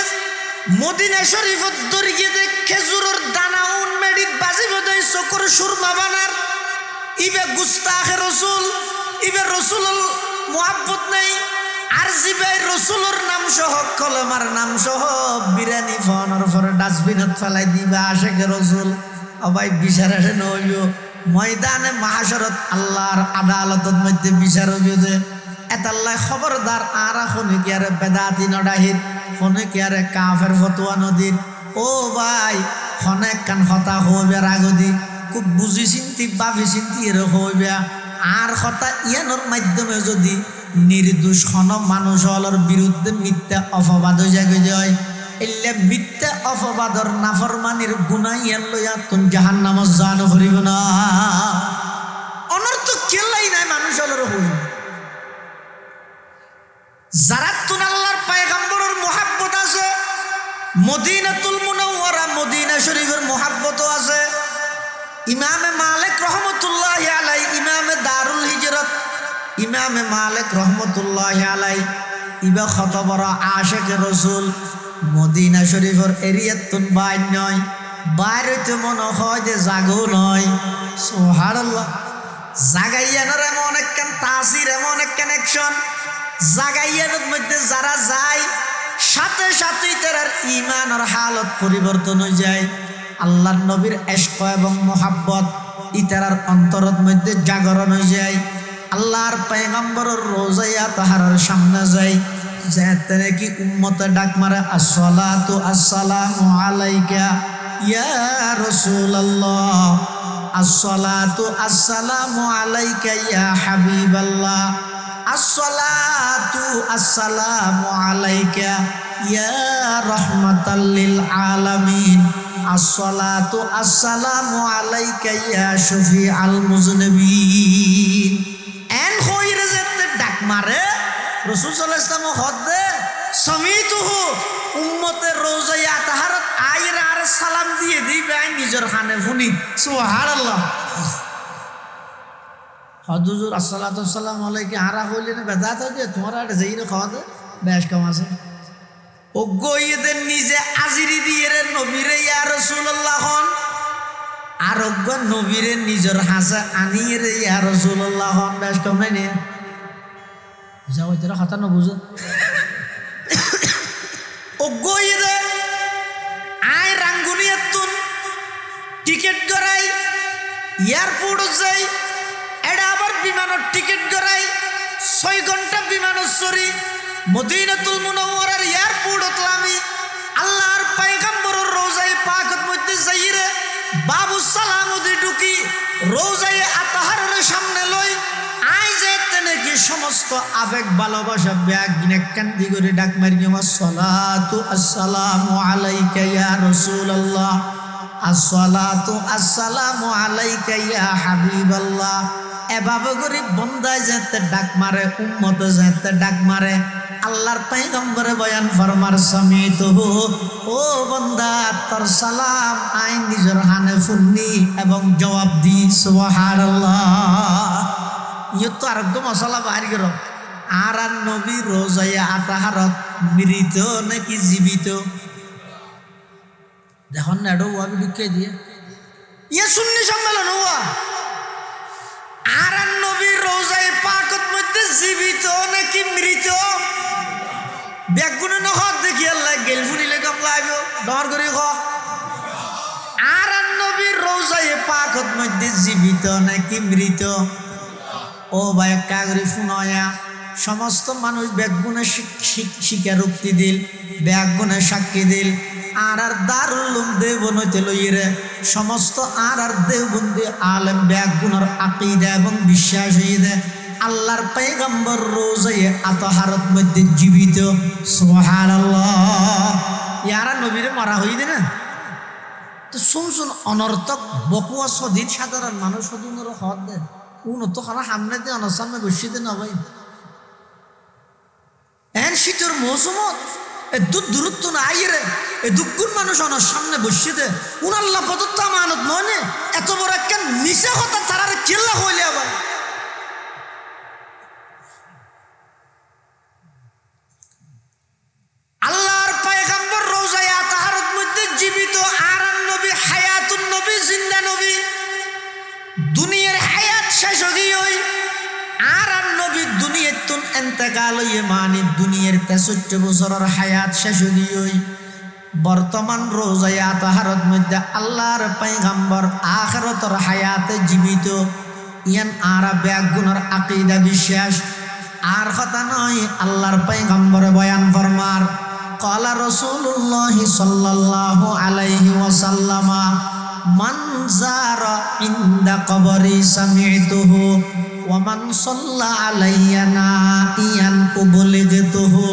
মদিনা শরীফত দরিয়ে দে খেজুরের দানা উন মেডিত বাজিব দে চকুর সুরমা বানার ইবে গুস্তাখে রসুল ইবে রসুল মোহাব্বত নেই আর জিবে রসুলের নাম সহ কলমার নাম সহ বিরিয়ানি ফোনের পরে ডাস্টবিনত ফেলাই দিবা আশেকে রসুল অবাই বিচার আসে নইব ময়দানে মাহাশরত আল্লাহর আদালতত মধ্যে বিচার হইব যে এতাল্লাই খবরদার আর খনে কি আরে বেদাতি নডাহির খনে কি আরে কাফের ফতোয়া নদীর ও ভাই খনে কান হতা হইবে রাগদি খুব বুঝি চিন্তি ভাবি চিন্তি এর হইবে আর কথা ইয়ানোর মাধ্যমে যদি নির্দোষ খন মানুষ হলর বিরুদ্ধে মিথ্যা অপবাদ জাগে যায় এলে মিথ্যা অপবাদর নাফরমানির গুনাহ ইয়ান লইয়া তুন জাহান্নামত জানো করিব না অনর্থ কেলাই নাই মানুষ হলর হইব যারা তুন আল্লাহর পয়গম্বরের মোহাব্বত আছে মদিনাতুল মুনাওয়ারা মদিনা শরীফের মোহাব্বত আছে ইমামে মালিক রহমতুল্লাহি আলাই ইমামে দারুল হিজরত ইমামে মালিক রহমতুল্লাহি আলাই ইবা কত বড় আশিকে রসুল মদিনা শরীফের এরিয়াত তুন বাইর নয় বাইরেতে মনে হয় যে জাগো নয় সুবহানাল্লাহ জাগাইয়ানোর এমন একখান তাসির এমন এক কানেকশন জাগাইয়ানোর মধ্যে যারা যায় সাথে সাথেই তার ঈমান আর হালত পরিবর্তন হয়ে যায় আল্লাহর নবীর ইশক এবং মোহাব্বত ইতারার অন্তরের মধ্যে জাগরণ হয়ে যায় আল্লাহর পয়গম্বরের রোজায়া তাহার সামনে যায় যেতে নাকি উম্মতে ডাক মারে আসসালাতু আসসালামু আলাইকা ইয়া রাসূলুল্লাহ আসসালাতু আসসালামু আলাইকা ইয়া হাবিবাল্লাহ আসসালাতু আসসালামু আলাইকা ইয়া রাহমাতাল লিল আলামিন আসসালাতু আসসালামু আলাইকা ইয়া শফিআল মুজনিবিন এন হইরে যেতে ডাক মারে রাসূল সাল্লাল্লাহু আলাইহি ওয়াসাল্লাম হদে সমিতুহু উম্মতের রোজায়া তাহারত আইরা আর সালাম দিয়ে দিবে আই নিজের খানে শুনি সুবহানাল্লাহ হজুর আসসালাতু আসসালামু আলাইকা আরা হইলে না বেদাত হয়ে তোমার আর যেইরে খাওয়া দে বেশ কম আছে অজ্ঞদের নিজে আজিরি দিয়ে রে নবীরে ইয়া রাসূলুল্লাহ হন আর অজ্ঞ নবীরে নিজের হাসা আনিয়ে রে ইয়া রাসূলুল্লাহ হন বেশ কম নাই নে যাও এরা কথা না বুঝো অজ্ঞরে আয় রাঙ্গুনিয়াতুন টিকিট করাই এয়ারপোর্ট যাই এটা আবার বিমানের টিকিট করাই 6 ঘন্টা বিমানের চড়ি মদিনাতুল মুনাওয়ারার এয়ারপোর্টত আমি আল্লাহর পয়গম্বরের রওজায়ে পাকের মধ্যে যাইরে বাবু সালাম দি ঢুকি রওজায়ে আতাহারের সামনে লই আই যেতে নাকি সমস্ত আবেগ ভালোবাসা ব্যাগ গিনে কান্দি করে ডাক মারিয়ে আসসালাতু আসসালামু আলাইকা ইয়া রাসূলুল্লাহ আসসালাতু আসসালামু আলাইকা ইয়া হাবিবাল্লাহ এভাবে করে বন্দায় যেতে ডাক মারে উম্মতে যেতে ডাক মারে আল্লাহর পয়গম্বরে বয়ান ফরমার সমিতুহু ও বান্দা তোর সালাম আই নিজের হানে শুননি এবং জবাব দি সুবহানাল্লাহ ইয়ে তো আরোগ্য মশলা বাহির গেল আর নবী রোজায়া আতাহারত মৃত নাকি জীবিত দেখুন না এটা ওয়াবি ঢুকে দিয়ে ইয়ে সুন্নি সম্মেলন হওয়া আর নবী রোজায়ে পাকত মধ্যে জীবিত নাকি মৃত ব্যাগুনে নহত দেখি আল্লাহ গেল ফুনিলে কম লাগবে ডর করে খ আর নবী রোজায়ে পাকত মধ্যে জীবিত নাকি মৃত ও ভাই কাগরি ফুনয়া সমস্ত মানুষ ব্যাগুনে স্বীকারোক্তি দিল ব্যাগুনে সাক্ষী দিল আর দারুল উলুম দেওবন্দে লইরে সমস্ত আর দেওবন্দি আলেম ব্যাগুনের আকীদা এবং বিশ্বাস হইয়ে আল্লাহর পয়গম্বর রোজায়ে আতাহারত মধ্যে জীবিত সুবহানাল্লাহ ইয়ারা নবীরে মারা হইয়ে না তো শুন অনর্থক বকুয়া সদিন সাধারণ মানুষ সদিনের হদ দেয় উন্নত খানা সামনে দিয়ে অনসামনে বসিয়ে দেন ভাই এন শীতের মৌসুমত এ দূরত্ব না আইরে এ দুগুণ মানুষ অনার সামনে বসিয়ে দে উনাল্লাহ প্রদত্ত আমানত মনে এত বড় একটা নিচে কথা তারারে কেল্লা হইলে ভাই আল্লাহর পয়গম্বর রওজায়ে আতাহারত মধ্যে জীবিত আর নবী হায়াতুন নবী জিন্দা নবী দুনিয়াতুন ইন্তেকাল হইয়ে মানি দুনিয়ার 63 বছরের হায়াত শেষ হইই বর্তমান রোজায়ে আতাহারত মধ্যে আল্লাহর পয়গম্বর আখিরাতের হায়াতে জীবিত ইয়ান আরা বেগুনার আকীদা বিশ্বাস আর কথা নয় আল্লাহর পয়গম্বর বয়ান ফরমার ক্বালা রাসূলুল্লাহ সাল্লাল্লাহু আলাইহি ওয়াসাল্লাম মান যারা ইনদা কবরি সামি'তুহু ওয়া মান সাল্লা আলাইয়া নাইয়ান কুবলিগতুহু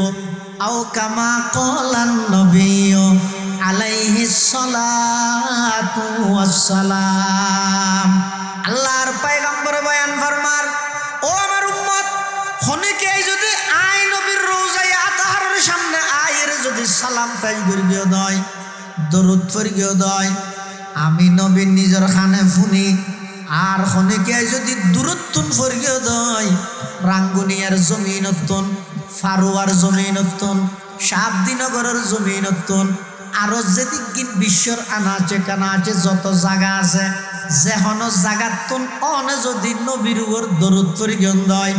আও কামা ক্বালান নবিয়্যু আলাইহিস সালাতু ওয়াসসালাম। আল্লাহর পয়গম্বর বয়ান ফরমার ও আমার উম্মত খনিকে যদি আই নবীর রোজায়ে আতাহারের সামনে আয়ের যদি সালাম পাই গিয়ে দয় দরুদ ফরগিয়ে দয় আমি নবীর নিজের খানে ফুনি আর খনিকে যদি দূরত্বন ফরগিয়ে দয় রাঙ্গুনিয়ার জমিনতন ফারুয়ার জমিনতন শাবদিনগরের জমিনতন আরো যেদিক বিশ্বর আনাচে কানাচে যত জায়গা আছে যেহন জায়গাতন অনে যদি নবীর উপর দরুদ ফরগিয়ে দয়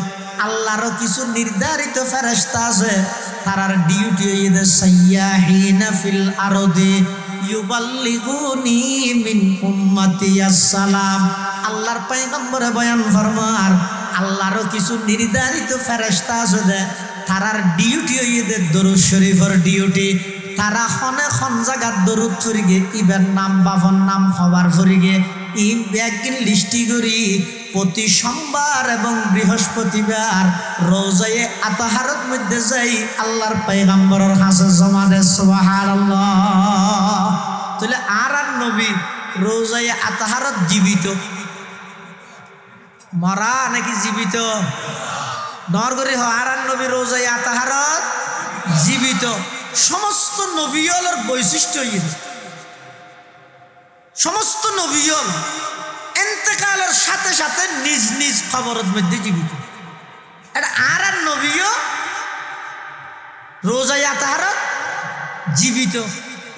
আল্লাহরও কিছু নির্ধারিত ফেরেশতা আছে তারার ডিউটি হইয়ে সাইয়াহিনা ফিল আরদি ইউবাল্লিগুনি মিন উম্মতি আসসালাম। আল্লাহর পয়গম্বরে বয়ান ফরমার আল্লাহরও কিছু নির্ধারিত ফেরেশতা আছে তারার ডিউটি হইয়ে দরুদ শরীফের ডিউটি তারা খনে খন জায়গাত দরুদ ফরিগে ইবের নাম বাফর নাম খবর ফরিগে ই ব্যাগিন লিস্টি করি প্রতি সোমবার এবং বৃহস্পতিবার রোজায়ে আতাহারত মধ্যে যাই আল্লাহর পয়গম্বরের কাছে জমা দে সুবহানাল্লাহ। তাহলে আর নবী রোজায়ে আতাহারত জীবিত মরা নাকি জীবিত নরগরি আর নবী রোজায়ে আতাহারত জীবিত। সমস্ত নবীর বৈশিষ্ট্য সমস্ত নবীর ইন্তেকালের সাথে সাথে নিজ নিজ খবরের মধ্যে জীবিত। এটা আর নবীও রোজায়ে আতাহারত জীবিত।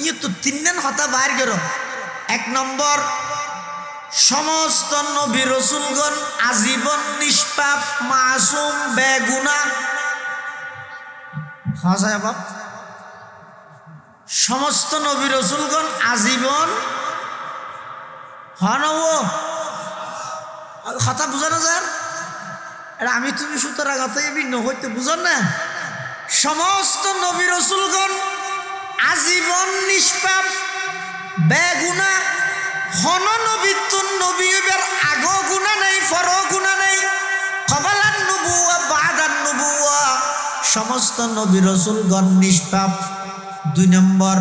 ইয়ে তো তিনজন হতা বাইর করো। এক নম্বর সমস্ত নবী রসুলগণ আজীবন নিষ্পাপ মাসুম বেগুনা হাসায় বাপ সমস্ত নবী রসুলগণ আজীবন হনব কথা বুঝানো যার এটা আমি তুমি সুতরাং কথা ভিন্ন হইতে বুঝান না। সমস্ত নবী রসুলগণ আজীবন নিষ্পাপ বেগুনা হন নবীতুন নবীর আগো গুণা নেই ফর গুণা নেই কবালান নবুয়া বাদান নবুয়া সমস্ত নবী রসুলগণ নিষ্পাপ। দুই নম্বর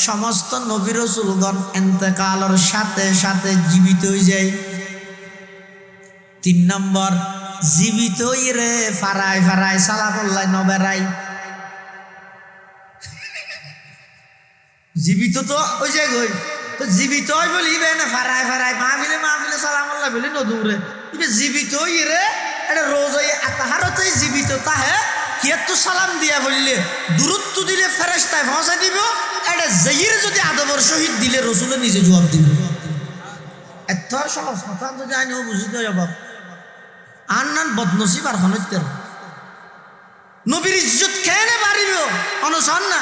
সমস্ত নবী রসুলগণ ইন্তেকালের সাথে সাথে জীবিত হয়ে যায়। তিন নম্বর জীবিত রে ফারাই ফারাই সালামুল্লাহ নবেরাই জীবিত তো ওই যে গই তো জীবিত হয় বলি না ফারাই ফারাই মাহফিলে সালামুল্লাহ বলি নদূরে জীবিত রে এটা রোজায়ে আতাহারতেই জীবিত তাহে কিয়াত সালাম দিয়া বললে দূরত্ব দিলে ফেরেশতায় পৌঁছে দিব এটা জাইর যদি আদবর সহিত দিলে রসুলে নিজে জবাব দিবে। এত সহজ কথা যদি আইনও বুঝিতে যাব আর নান বদনসিব আর হনত্যের নবীর ইজ্জত কেন বাড়িব অনুসরণ না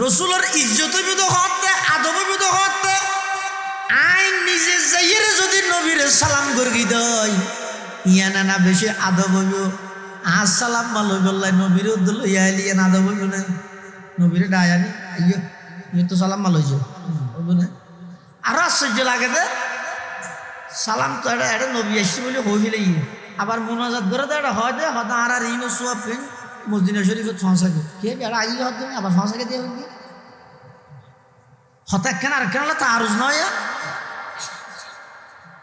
রসুলের ইজ্জত বিদ হতে আদব বিদ হতে আইন নিজে জাইর যদি নবীর সালাম গর্গি দেয় ইয়ানা না বেশি আদব হইব আসসালাম মালই বললাই নবীর উদ্দুল ইয়াইলিয়া না আদব হইব না নবীরে ডায়ানি ইয়ে ইয়ে তো সালাম মালই যে হইব না আরো আশ্চর্য লাগে দে সালাম তো এটা নবী আসছে বলে হইলে ইয়ে আবার মোনাজাত করে তো এটা হয় দে হতা আর ইনো সোয়াব ফিন মদিনা শরীফে ফাঁসাকে কে বেড়া আইলে হতে আবার ফাঁসাকে দিয়ে হইবি হতা কেন আর কেন তা আরজ নয়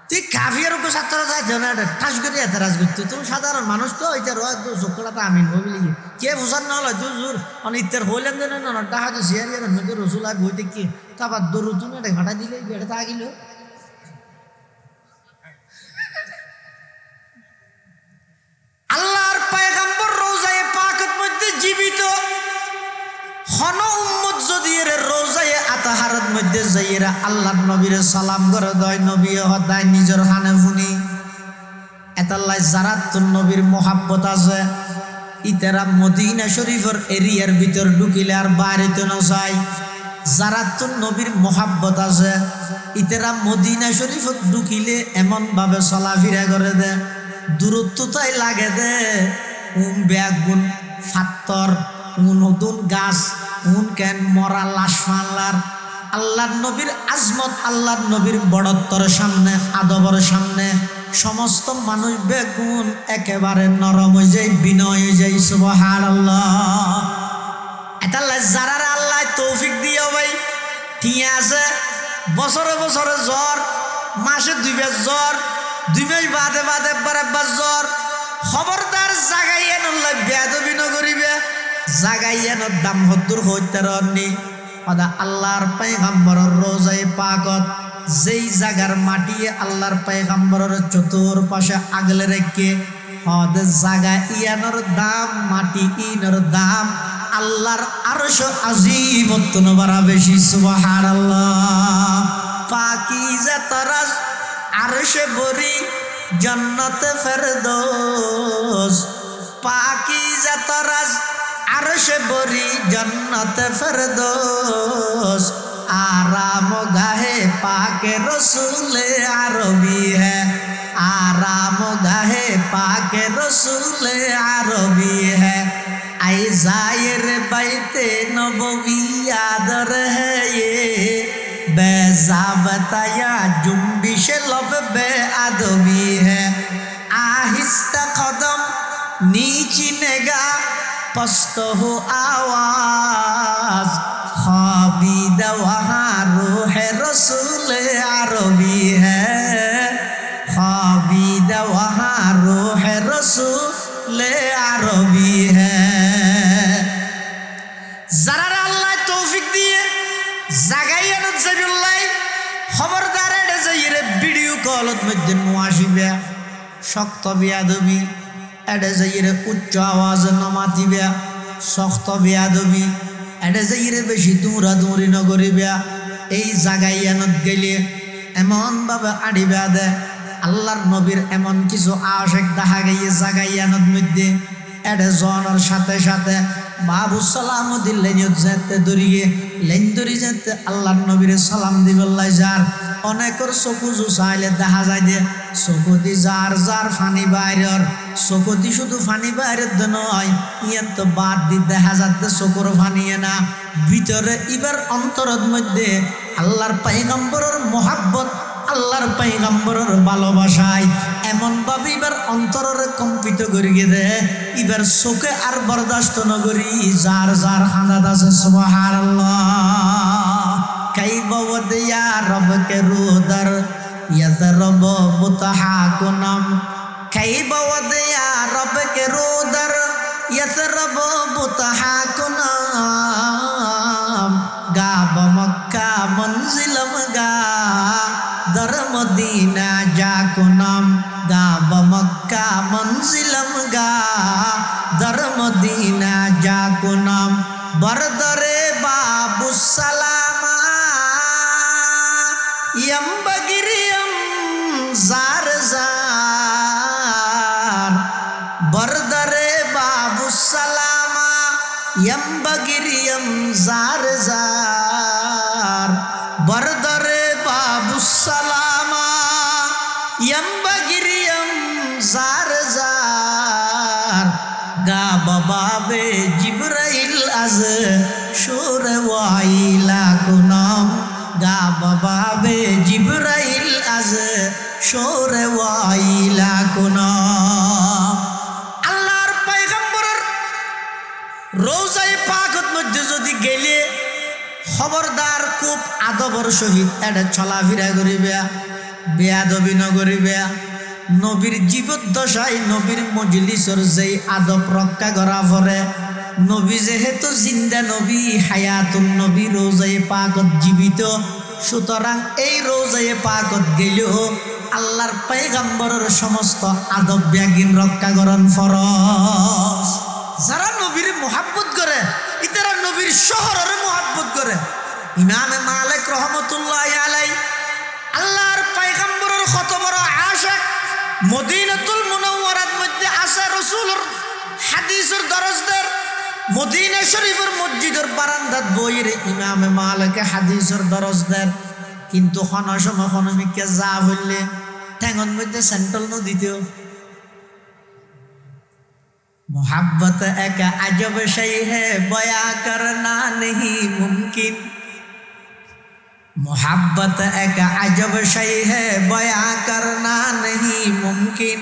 তুই কাফিয়ার উপর ছাত্ররা যাইতে না এটা ঠাস করে এতরাজ করতে তুমি সাধারণ মানুষ তো এটা রয় তো চোখটা তো আমিন হইবি কে বোঝার না হলো তুই জোর অনেক ইত্যার হইলেন যে না ডাহা তো সিয়ারিয়ার মধ্যে রসুল আই বইতে কি তারপর দরুতুন এটা ঘাটা দিলে এটা তা গেল আল্লাহর পয়গম্বর রোজায়ে পাকের মধ্যে জীবিত হন উম্মত যদি এর রোজায়ে আতাহারের মধ্যে যাইরা আল্লাহর নবীর সালাম করে দয় নবী হদায় নিজের হানে ফুনি এতাল্লাই জারাতুন নবীর মোহাব্বত আছে ইতারা মদিনা শরীফের এরিয়ার ভিতর ঢুকিলে আর বাইরেতে না যায়। জারাতুন নবীর মোহাব্বত আছে ইতারা মদিনা শরীফত ঢুকিলে এমন ভাবে চলাফেরা করে দে দূরত্বতাই লাগে দে বেগুন ফাত্তর নতুন গাছ কেন মরা লাশ ফানলার আল্লাহর নবীর আজমত আল্লাহর নবীর বড়ত্বর সামনে আদবর সামনে সমস্ত মানুষ বেগুন একেবারে নরম হয়ে যায় বিনয় হয়ে যায় সুবহানাল্লাহ। এটা যারা আল্লাহ তৌফিক দিয়ে ভাই ঠিক আছে বছরে বছরে জ্বর মাসে 2 বার জ্বর 2 মাস বাদে বাদে একবার জ্বর খবরদার জাগাইয়া নল্লা বেয়াদবি নগরিবে জাগাইয়া নর দাম হদ্দুর হইতে রননি ওদা আল্লাহর পয়গম্বরের রোজায়ে পাকত যেই জায়গার মাটিয়ে আল্লাহর পয়গম্বরের চতুর্পাশে আগলে রেখে হদ জায়গা ইয়ানোর দাম মাটি ইনোর দাম আল্লাহর আরশ আজিমত নবরা বেশি সুবহানাল্লাহ। পাকিজা তরাজ আরশে বরি জান্নাতে ফেরদৌস পাকিজা তরাজ আরশে বরি জান্নাতে ফেরদৌস आराम गाहे पाके रसूले आरबी है आराम गाहे पाके रसूले आरबी है आई जायर बैते नबवी आदर है ये बेजाबताया जुम्बिश लब बे अदबी है आहिस्ता कदम नीची नेगा पस्त हो आवाज खाबिदा वहाँ रूह रसूल अरबी है खाबिदा वहाँ रूह रसूल अरबी है। যারা আল্লাহ তৌফিক দিয়ে জাগাইয়ানো জাবিল্লাহ খবরদার এটা যাইরে ভিডিও কলত মধ্যে নোয়াসিবে শক্ত বিয়াদবি এটা যাইরে উচ্চ আওয়াজ নমাতিবে শক্ত বিয়াদবি এটা যাইরে বেশি দৌড়াদৌড়ি নগরিবে এই জাগাইয়ানত গেলে এমন ভাবে আড়িবে দে আল্লাহর নবীর এমন কিছু আশেক দেখা গিয়ে জাগাইয়ানত মধ্যে এটা জনের সাথে সাথে বাবু সালাম দিলেন যেতে দরিয়ে লেন দরি যেতে আল্লাহর নবীর সালাম দিবল্লাই যার অনেকের চকু চাইলে দেখা যায় যে চকুতি যার যার ফানি বাইরের চকুতি শুধু ফানি বাইরের নয় ইয়ান তো বাদ দি দেখা যাচ্ছে চকুর ফানিয়ে না ভিতরে ইবার অন্তরের মধ্যে আল্লাহর পয়গম্বরের মোহাব্বত আল্লাহর পয়গম্বরের ভালোবাসায় এমন ভাবে এবার অন্তরে কম্পিত করিয়ে দে এবার চোখে আর বরদাস্ত নগরী যার যার খানাত আছে সুবহানাল্লাহ। কাইবা ওয়াদিয়া রবকে রুদার ইয়াতরব মুতাহাকুনাম কাইবা ওয়াদিয়া রবকে রুদার ইয়াতরব মুতাহাকুনাম গাব মক্কা মনজিলম গা दर मदीना जाको नाम गाब मक्का मंजिलम गा दर मदीना जाको नाम बरदरे बाबू सलामा यम बगिरियम जार जार बरदरे बाबू सलामा यम बगिरियम जार जार बरदरे बाबू सलामा यम बगिरियम जार जार गा बाबे जिब्राइल अज शोर वाइला कुनाम गा बाबे जिब्राइल अज शोर वाइला कुनाम আল্লাহর পয়গম্বরের রওজায়ে পাকের মধ্যে যদি গেলে খবরদার খুব আদবর সহিত এটা চলাফেরা করিবে বেয়াদবি নগরিবে নবীর জীবদ্দশায় নবীর মজলিসের যেই আদব রক্ষা করা পরে নবী যেহেতু জিন্দা নবী হায়াতুন নবী রওজায়ে পাকত জীবিত সুতরাং এই রওজায়ে পাকত গেলেও আল্লাহর পয়গম্বরের সমস্ত আদব ব্যাগিন রক্ষা করন ফরজ। যারা নবীর মোহাব্বত করে ইতারা নবীর শহরের মোহাব্বত করে। ইমামে মালিক রহমতুল্লাহি আলাইহি আল্লাহর পয়গম্বরের কত বড় আশিক মদিনাতুল রাসূলের হাদিসের দরজদের মদিনা শরীফের মসজিদের বারান্দাত বইরে ইমামে মালিক হাদিসের দরজদের কিন্তু কোন সময় কোন মিকে যা হইলে ঠ্যাঙন মধ্যে সেন্ট্রাল নদীতেও मोहब्बत एक अजब शय है बयां करना नहीं मुमकिन मोहब्बत एक अजब शय है बयां करना नहीं मुमकिन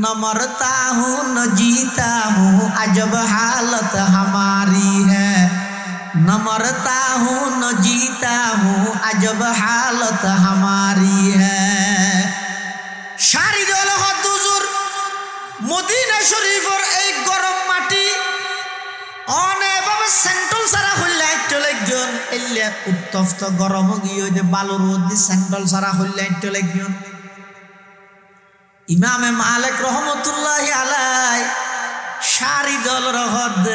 न मरता हूँ न जीता हूँ अजब हालत हमारी है न मरता हूँ न जीता हूँ अजब हालत हमारी है शारिद हुजूर মদিনা শরীফের এই গরম মাটি অনেকভাবে সেন্ট্রাল সারা হইলে চলে গিয়ন এলে উত্তপ্ত গরম গিয়ে যে বালুর মধ্যে সেন্ট্রাল সারা হইলে চলে গিয়ন ইমামে মালিক রহমতুল্লাহি আলাই সারি দল রহদ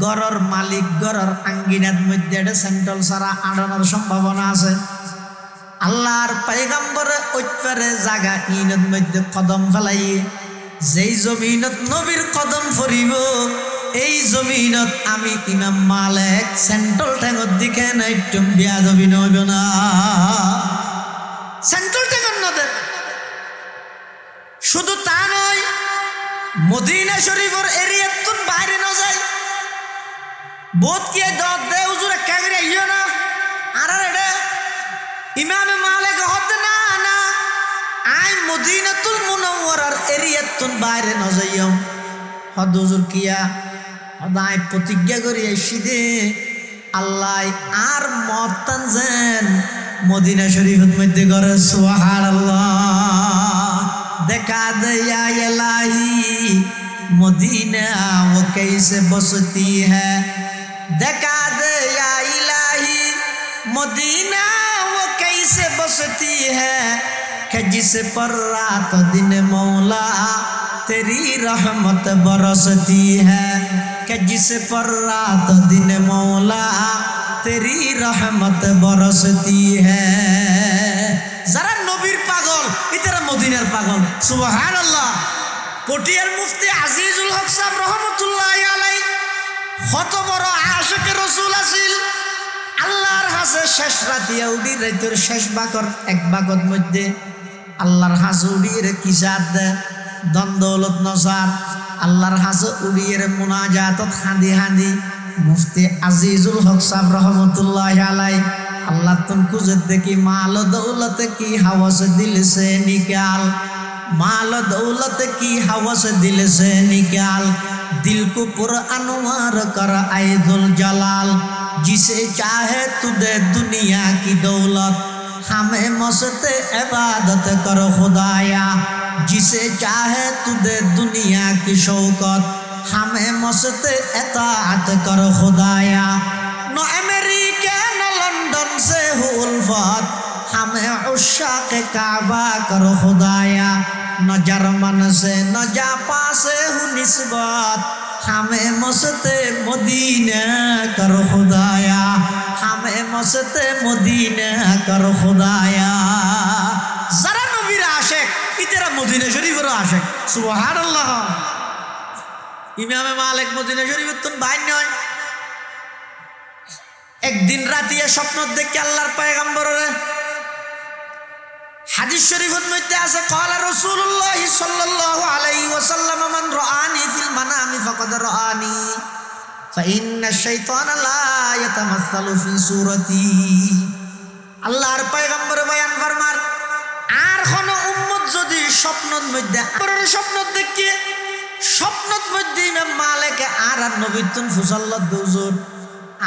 গরর মালিক গরর আঙ্গিনার মধ্যে এটা সেন্ট্রাল সারা আড়ানোর সম্ভাবনা আছে আল্লাহর পয়গম্বর ওইপারে জায়গা ইনের মধ্যে কদম ফেলাইয়ে যেই জমিনত নবীর কদম ফরিব এই জমিনত আমি ইমাম মালিক সেন্ট্রাল ট্যাঙ্গর দিকে নাইটম বিয়াদবি নইব না সেন্ট্রাল ট্যাঙ্গর নদে শুধু তা নয় মদিনা শরীফের এরিয়াতুন বাইরে না যায় বোধ কে দত দে হুজুরে কাগরে ইয়ো না আর রে ইমামে মালিক হদ না না আই মদিনাতুল মুনাওয়ারার এরিয়াতুন বাইরে না যাইও হদ হুজুর কিয়া হদায় প্রতিজ্ঞা করি সিদে আল্লাহ আর মতান যেন মদিনা শরীফের মধ্যে করে সুবহানাল্লাহ দেখা দয়া ইলাহি মদিনা वो कैसे बसती है দেখা दया इलाही मदीना वो कैसे बसती है कि जिस पर रात दिन मौला तेरी रहमत बरसती है कि जिस पर रात दिन मौला तेरी रहमत बरसती है जरा नबीर पागल इतरा मदीनार पागल सुबहानाल्लाह कोटियार मुफ्ती আজিজুল হক সাহেব রহমতুল্লাহি আলাইহি কত বড় আশিক রাসূল আছিল আল্লাহর হাসে শেষ রাতিয়া উডি রাতের শেষ বাকর এক বাগত মধ্যে আল্লাহর হাসে উড়িয়ে কিসাদ দে দন্দৌলত নসার আল্লাহর হাসে উড়িয়ে মুনাজাতত হাঁদি হাঁদি মুফতি আজিজুল হক সাহেব রহমতুল্লাহি আলাইহি আল্লাহ তুন কুজত দেখি মাল দৌলত কি হাওয়াস দিল সে নিকাল माल दौलत की हवस दिल से निकाल दिल को पुरअनवार कर आए दुल जलाल जिसे चाहे तू दे दुनिया की दौलत हमें मस्त इबादत कर खुदाया जिसे चाहे तू दे दुनिया की शौकत हमें मस्त इताअत कर खुदाया न अमेरिका न लंदन से हो उल्फत हमें उश्शाक काबा कर खुदाया न जर्मन से न जापान से हूँ निस्बत हमें मस्त मदीना कर खुदाया हमें मस्त मदीना कर खुदाया जरा नबीर आशिक इतरा मदीना शरीफ आशिक सुबहानाल्लाह इमाम मालिक मदीना शरीफ तुम भाई नয় একদিন রাতে স্বপ্ন দেখে আল্লাহর পয়গম্বর হাদিস শরীফের মধ্যে আছে قال رسول الله صلى الله عليه وسلم من رآني في المنام فقد رآني فإن الشيطان لا يتمثل في صورتي আল্লাহর পয়গম্বর বয়ান ফরমান আর কোন উম্মত যদি স্বপ্নের মধ্যে স্বপ্ন দেখে স্বপ্নের মধ্যে ইমাম মালিক আর নবীতুন ফুসাল্লাত দুজুর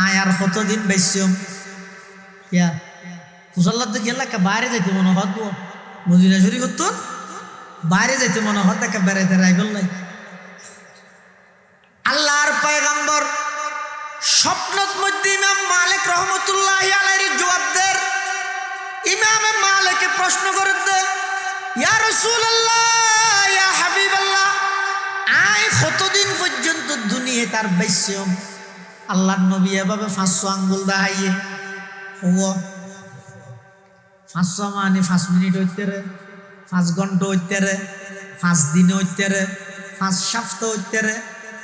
আয়ার কতদিন বাইসম ইয়া ফুসাল্লাত গেলা কা বাইরে যাইতে মনে হত মদিনা শরীফ তো বাইরে যাইতে মনে হত কা বেড়াইতে রাইগল নাই আল্লাহর পয়গম্বর স্বপ্নত মধ্যে ইমাম মালিক রহমতুল্লাহি আলাইহি জবাব দেন ইমাম মালিক প্রশ্ন করতে ইয়া রাসূলুল্লাহ ইয়া হাবিবাল্লাহ আই কতদিন পর্যন্ত দুনিয়া তার বাইসম আল্লাহর নবী এভাবে 500 আঙ্গুল দেখাইয়ে ও 500 মানে 5 মিনিট হইতে রে 5 ঘন্টা হইতে রে 5 দিন হইতে রে 5 সপ্তাহ হইতেরে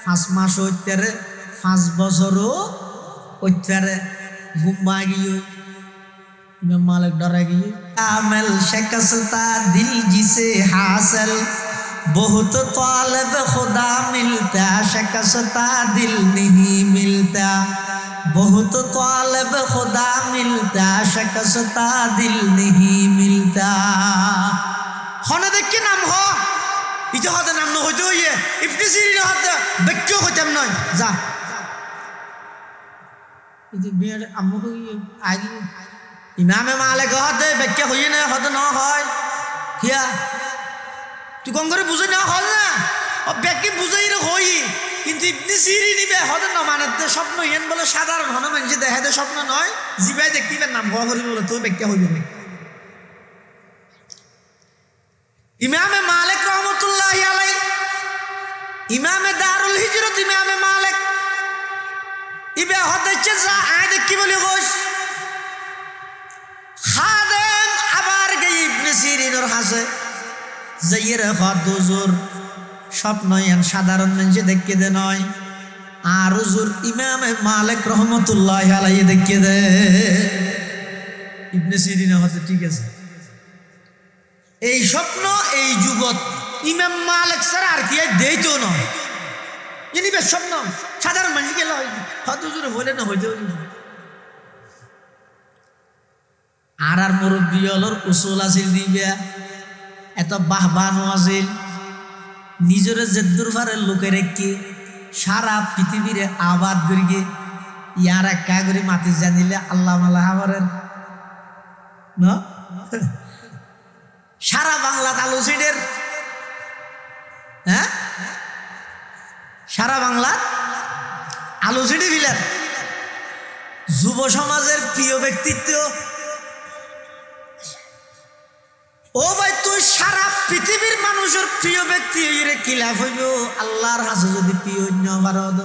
5 মাস হইতেরে 5 বছরও হইতেরে গুম্বা গিয়ে इमाम मालिक डरेगी आमल शिकस्ता दिल जिसे हासिल बहुत तालिब खुदा मिलता शिकस्ता दिल नहीं मिलता बहुत तालिब खुदा मिलता शिकस्ता दिल नहीं मिलता होने देख के नाम हो इधर होता नाम न हो जो ये इब्ने सीरीन होता बच्चों को जम नहीं जा इधर बियर अम्मू को ये आगे ইমামে মালিক হতে ব্যাখ্যা হইয়ে না হতে না হয় কিয়া তুই কোন করে বুঝে না হল না ও ব্যাখ্যা বুঝাই রে হই কিন্তু ইবনে সিরিন নিবে হতে না মানতে স্বপ্ন ইয়েন বলে সাধারণ হন মানুষ দেখাতে স্বপ্ন নয় জিবাই দেখতিবেন নাম হওয়া করি বলে তুই ব্যাখ্যা হইবে না ইমামে মালিক রহমতুল্লাহি আলাই ইমামে দারুল হিজরত ইমামে মালিক ইবে হতে যা আয় দেখি বলে কইস খাদেম আবার গই ইবনে সিরিনের হাসে যাইরে ফাদুজুর স্বপ্ন ইয়ান সাধারণ মানুষ দেখকে দে নয় আর হুজুর ইমামে মালিক রহমাতুল্লাহি আলাইহি দেখকে দে ইবনে সিরিনের হাতে ঠিক আছে এই স্বপ্ন এই যুগত ইমাম মালিক ছাড়া আর কি দেইতো না ইনি বে স্বপ্ন সাধারণ মানুষ গেল ফাদুজুর হইলে না হইতো আর মুরব্বী হলর উসুল আছিল দিবিয়া এত বাহবানো আছিল নিজের জেদ্দুর ফারের লোকের কি সারা পৃথিবীরে আবাদ করিগে ইয়ার একা করে মাতি জানিলে আল্লাহ মাল্লাহ হাবারের না সারা বাংলা তালুসিডের হ্যাঁ সারা বাংলা আলুসিডি ফিলার যুব সমাজের প্রিয় ব্যক্তিত্ব ও ভাই তুই সারা পৃথিবীর মানুষের প্রিয় ব্যক্তি এর কি লাভ হইব আল্লাহর হাসে যদি প্রিয় অন্য ভারত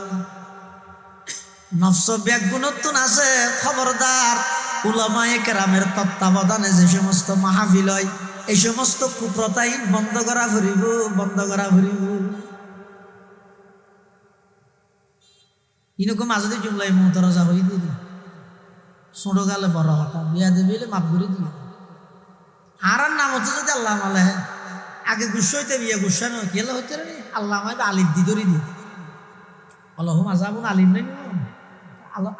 নফস ব্যাগুণত্বন আছে খবরদার উলামায়ে কেরামের তত্ত্বাবধানে যে সমস্ত মাহফিল হয় এই সমস্ত কুপ্রথাই বন্ধ করা ফুরিব ইনকম আজদি জুমলাই মুতরজা হই দিদি ছোট গালে বড় হতা বিয়া দেবিলে মাপ করে দিয়ে আর নাম হচ্ছে যদি আল্লাহ মালে আগে গুসা হইতে বিয়ে গুসা নয় কেলা হইতে রে আল্লাহ আমায় আলিফ দি ধরি দি আল্লাহ মাজাবুন আলিম নেই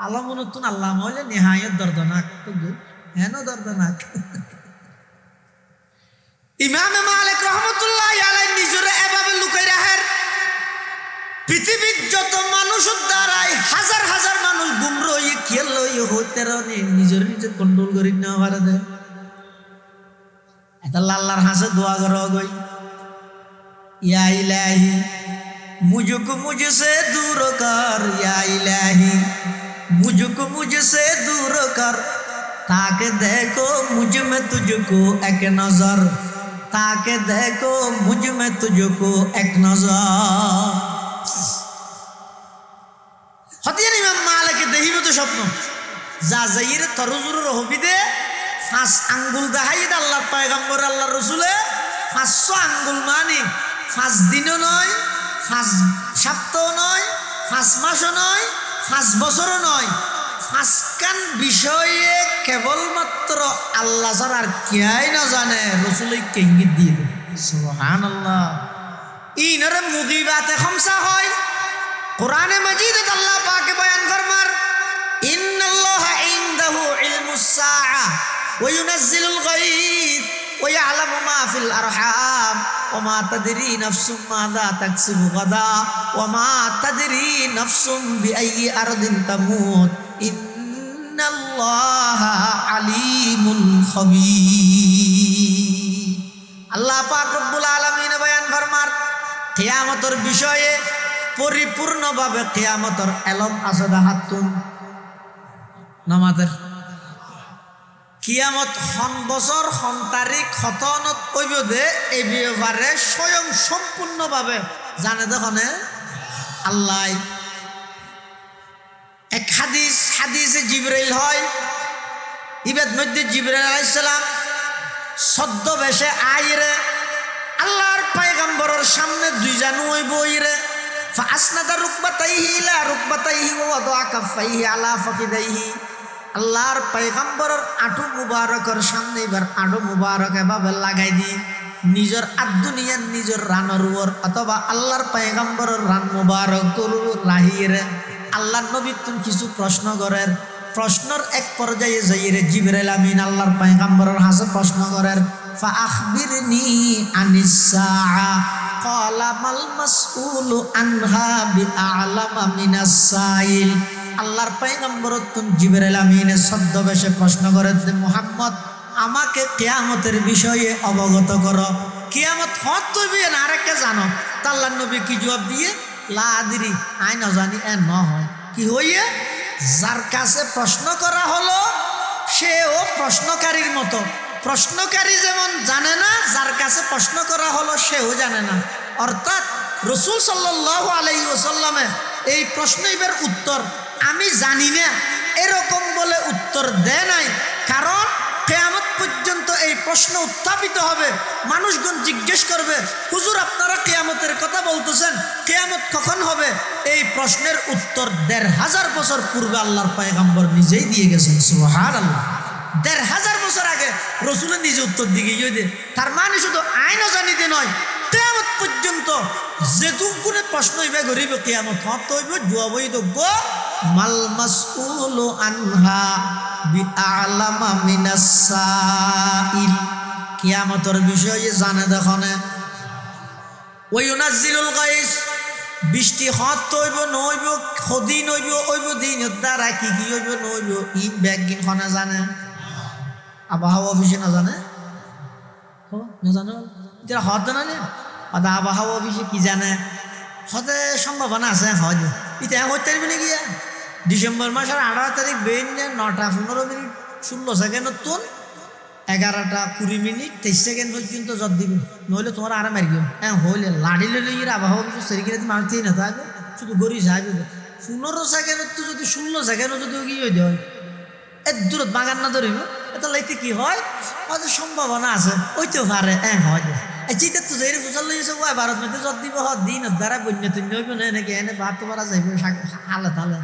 আল্লাহ মনতুন আল্লাহ মহলে নেহায়ত দর্দনাক হেন দর্দনাক ইমাম মালিক রহমতুল্লাহি আলাইহি নিজরে এভাবে লুকাই রাখের পৃথিবীর যত মানুষ দ্বারাই হাজার হাজার মানুষ গুমরা হয়ে খেল হইতে রে নিজের কন্ট্রোল করি না পারে দে এটা আল্লাহর হাসে দোয়া করো গই ইয়া ইলাহি মুঝকো মুঝসে দূর কর ইয়া ইলাহি मुझको मुझसे दूर कर ताकि देखो मुझ में तुझको एक नजर ताकि देखो मुझ में तुझको एक नजर হতিয়ার ইমাম মালিক দেহিব তো স্বপ্ন যা যাইরে তরজুরুর হবিদে 5 আঙ্গুল দেখাই আল্লাহর পয়গম্বর আল্লাহর রাসূলে 500 আঙ্গুল মানে 5 দিনও নয় 5 সপ্তাহ নয় 5 মাসও নয় 5 বছরও নয় 5 কান বিষয়ে কেবলমাত্র আল্লাহ ছাড়া আর কেই না জানে রাসূলই ইঙ্গিত দিয়ে দেন সুবহানাল্লাহ ইনরে মুগিবাতে খামসা হয় কোরআনে মাজিদে আল্লাহ পাক বয়ান ফরমার ইন্নাল্লাহা ইনদাহু ইলমুস সাআ ওয়া ইউনাজ্জিলুল গায়ব ওয়া ইয়ালামু মা ফিল আরহাম ওয়া মা তাদরি নাফসুম মাযা তাকসিবু গাদা ওয়া মা তাদরি নাফসুম বিআইয়ি আরদিন তামুত ইন্নাল্লাহা আলিমুল খাবীর আল্লাহ পাক রব্বুল আলামিন বয়ান ফরমার কিয়ামতের বিষয়ে পরিপূর্ণভাবে কিয়ামতের এলম আছে হাতুন নামাজের কিয়ামত হন বছর হন তারিখ হতনত কইব দে এই ব্যাপারে স্বয়ং সম্পূর্ণভাবে জানে দেখনে আল্লাহ এক হাদিসে জিবরাইল হয় ইবাদ মধ্যে জিবরাইল আলাইহিস সালাম ছদ্মবেশে আইরে আল্লাহর পয়গম্বরের সামনে দুইজন হইব ইরে ফাসনাদা রুকবাতাইহি ইলা রুকবাতাইহি ওয়া ওয়াদা কাফাইহি আলা ফাকিদাইহি। আল্লাহর পয়গম্বরের আঁটু মুবারকের সামনে এবার আঁটু মুবারক এভাবে লাগাই দি নিজের আদুনিয়ার নিজের রানের উপর অথবা আল্লাহর পয়গম্বরের রান মুবারক রাহিরে আল্লাহর নবী তুমি কিছু প্রশ্ন করেন। প্রশ্নের এক পর্যায়ে যাইরে জিবরাইল আমিন আল্লাহর পয়গম্বরের হাসে প্রশ্ন করেন ফাআখবিরনি আনিস সাআ ক্বালা মাল মাসউলু আনহা বিআলামা মিনাস সাইল। আল্লাহর পয়গম্বর তুমি জিবরাইল আমিনের ছদ্মবেশে প্রশ্ন করেন মুহাম্মদ আমাকে কিয়ামতের বিষয়ে অবগত করো, কিয়ামত হত হইবে না আরেককে জানো? তা আল্লাহর নবী কি জবাব দিয়ে লা আদরি আই না জানি এ ন হয় কি হইয়ে যার কাছে প্রশ্ন করা হলো সেও প্রশ্নকারীর মতো। প্রশ্নকারী যেমন জানে না, যার কাছে প্রশ্ন করা হলো সেও জানে না। অর্থাৎ রাসূল সাল্লাল্লাহু আলাইহি ওয়াসাল্লামে এই প্রশ্নের উত্তর আমি জানি না এরকম বলে উত্তর দেয় নাই, কারণ কিয়ামত পর্যন্ত এই প্রশ্ন উত্থাপিত হবে। মানুষগণ জিজ্ঞেস করবে হুজুর আপনারা কিয়ামতের কথা বলতেছেন, কিয়ামত কখন হবে? এই প্রশ্নের উত্তর ১৫০০ বছর পূর্বে আল্লাহর পয়গম্বর নিজেই দিয়ে গেছেন। সুবহানাল্লাহ, ১৫০০ বছর আগে রসুলের নিজে উত্তর দিকে গিয়ে। তার মানে শুধু আইনও জানিতে নয়, কিয়ামত পর্যন্ত যেটুকুনে প্রশ্ন হইবে গরিব কিয়ামত হত হইব জবাবই দেব মাল মাসউলু আনহা বিআলামা মিনাস সাইল। কিয়ামতের বিষয়ে জানে দেখনে ওই ইউনাজ্জিলুল গাইস বৃষ্টি হত হইব নইব খদিন হইব হইব দিনের দ্বারা কি কি হইব নইব ই ব্যাগিন খনে জানে, আবহাওয়া অফিসে না জানে না জানো যারা হত না আবহাওয়া অফিসে কি জানে হতে সম্ভাবনা আছে হয় এটা হতে পারবি না গিয়া ডিসেম্বর মাসের 18 তারিখ বেন 9:15 16 সেকেন্ড তুন 11:20 23 সেকেন্ড পর্যন্ত জব দিবে, নইলে তোমার আরাম মারিব। হ্যাঁ হইলে লাড়ি লইলে ইয়ে আবহাওয়া অফিস সেরিকিরা মারতেই না থাকবে, শুধু গড়ি যাইবে 15 সেকেন্ড তো যদি 16 সেকেন্ড যদি কি হয়ে যায় এর দূরত বাগান না ধরিব এটা লাইতে কি হয় হয়তো সম্ভাবনা আছে ওইতেও পারে। হ্যাঁ হয় চিতের তো যাই ফুসাল লইছে ওই ভারত মধ্যে জব দিব হ দিন দ্বারা বন্য তুন্য হইব না নাকি এনে ভাত তো পারা যাইব হালে তালে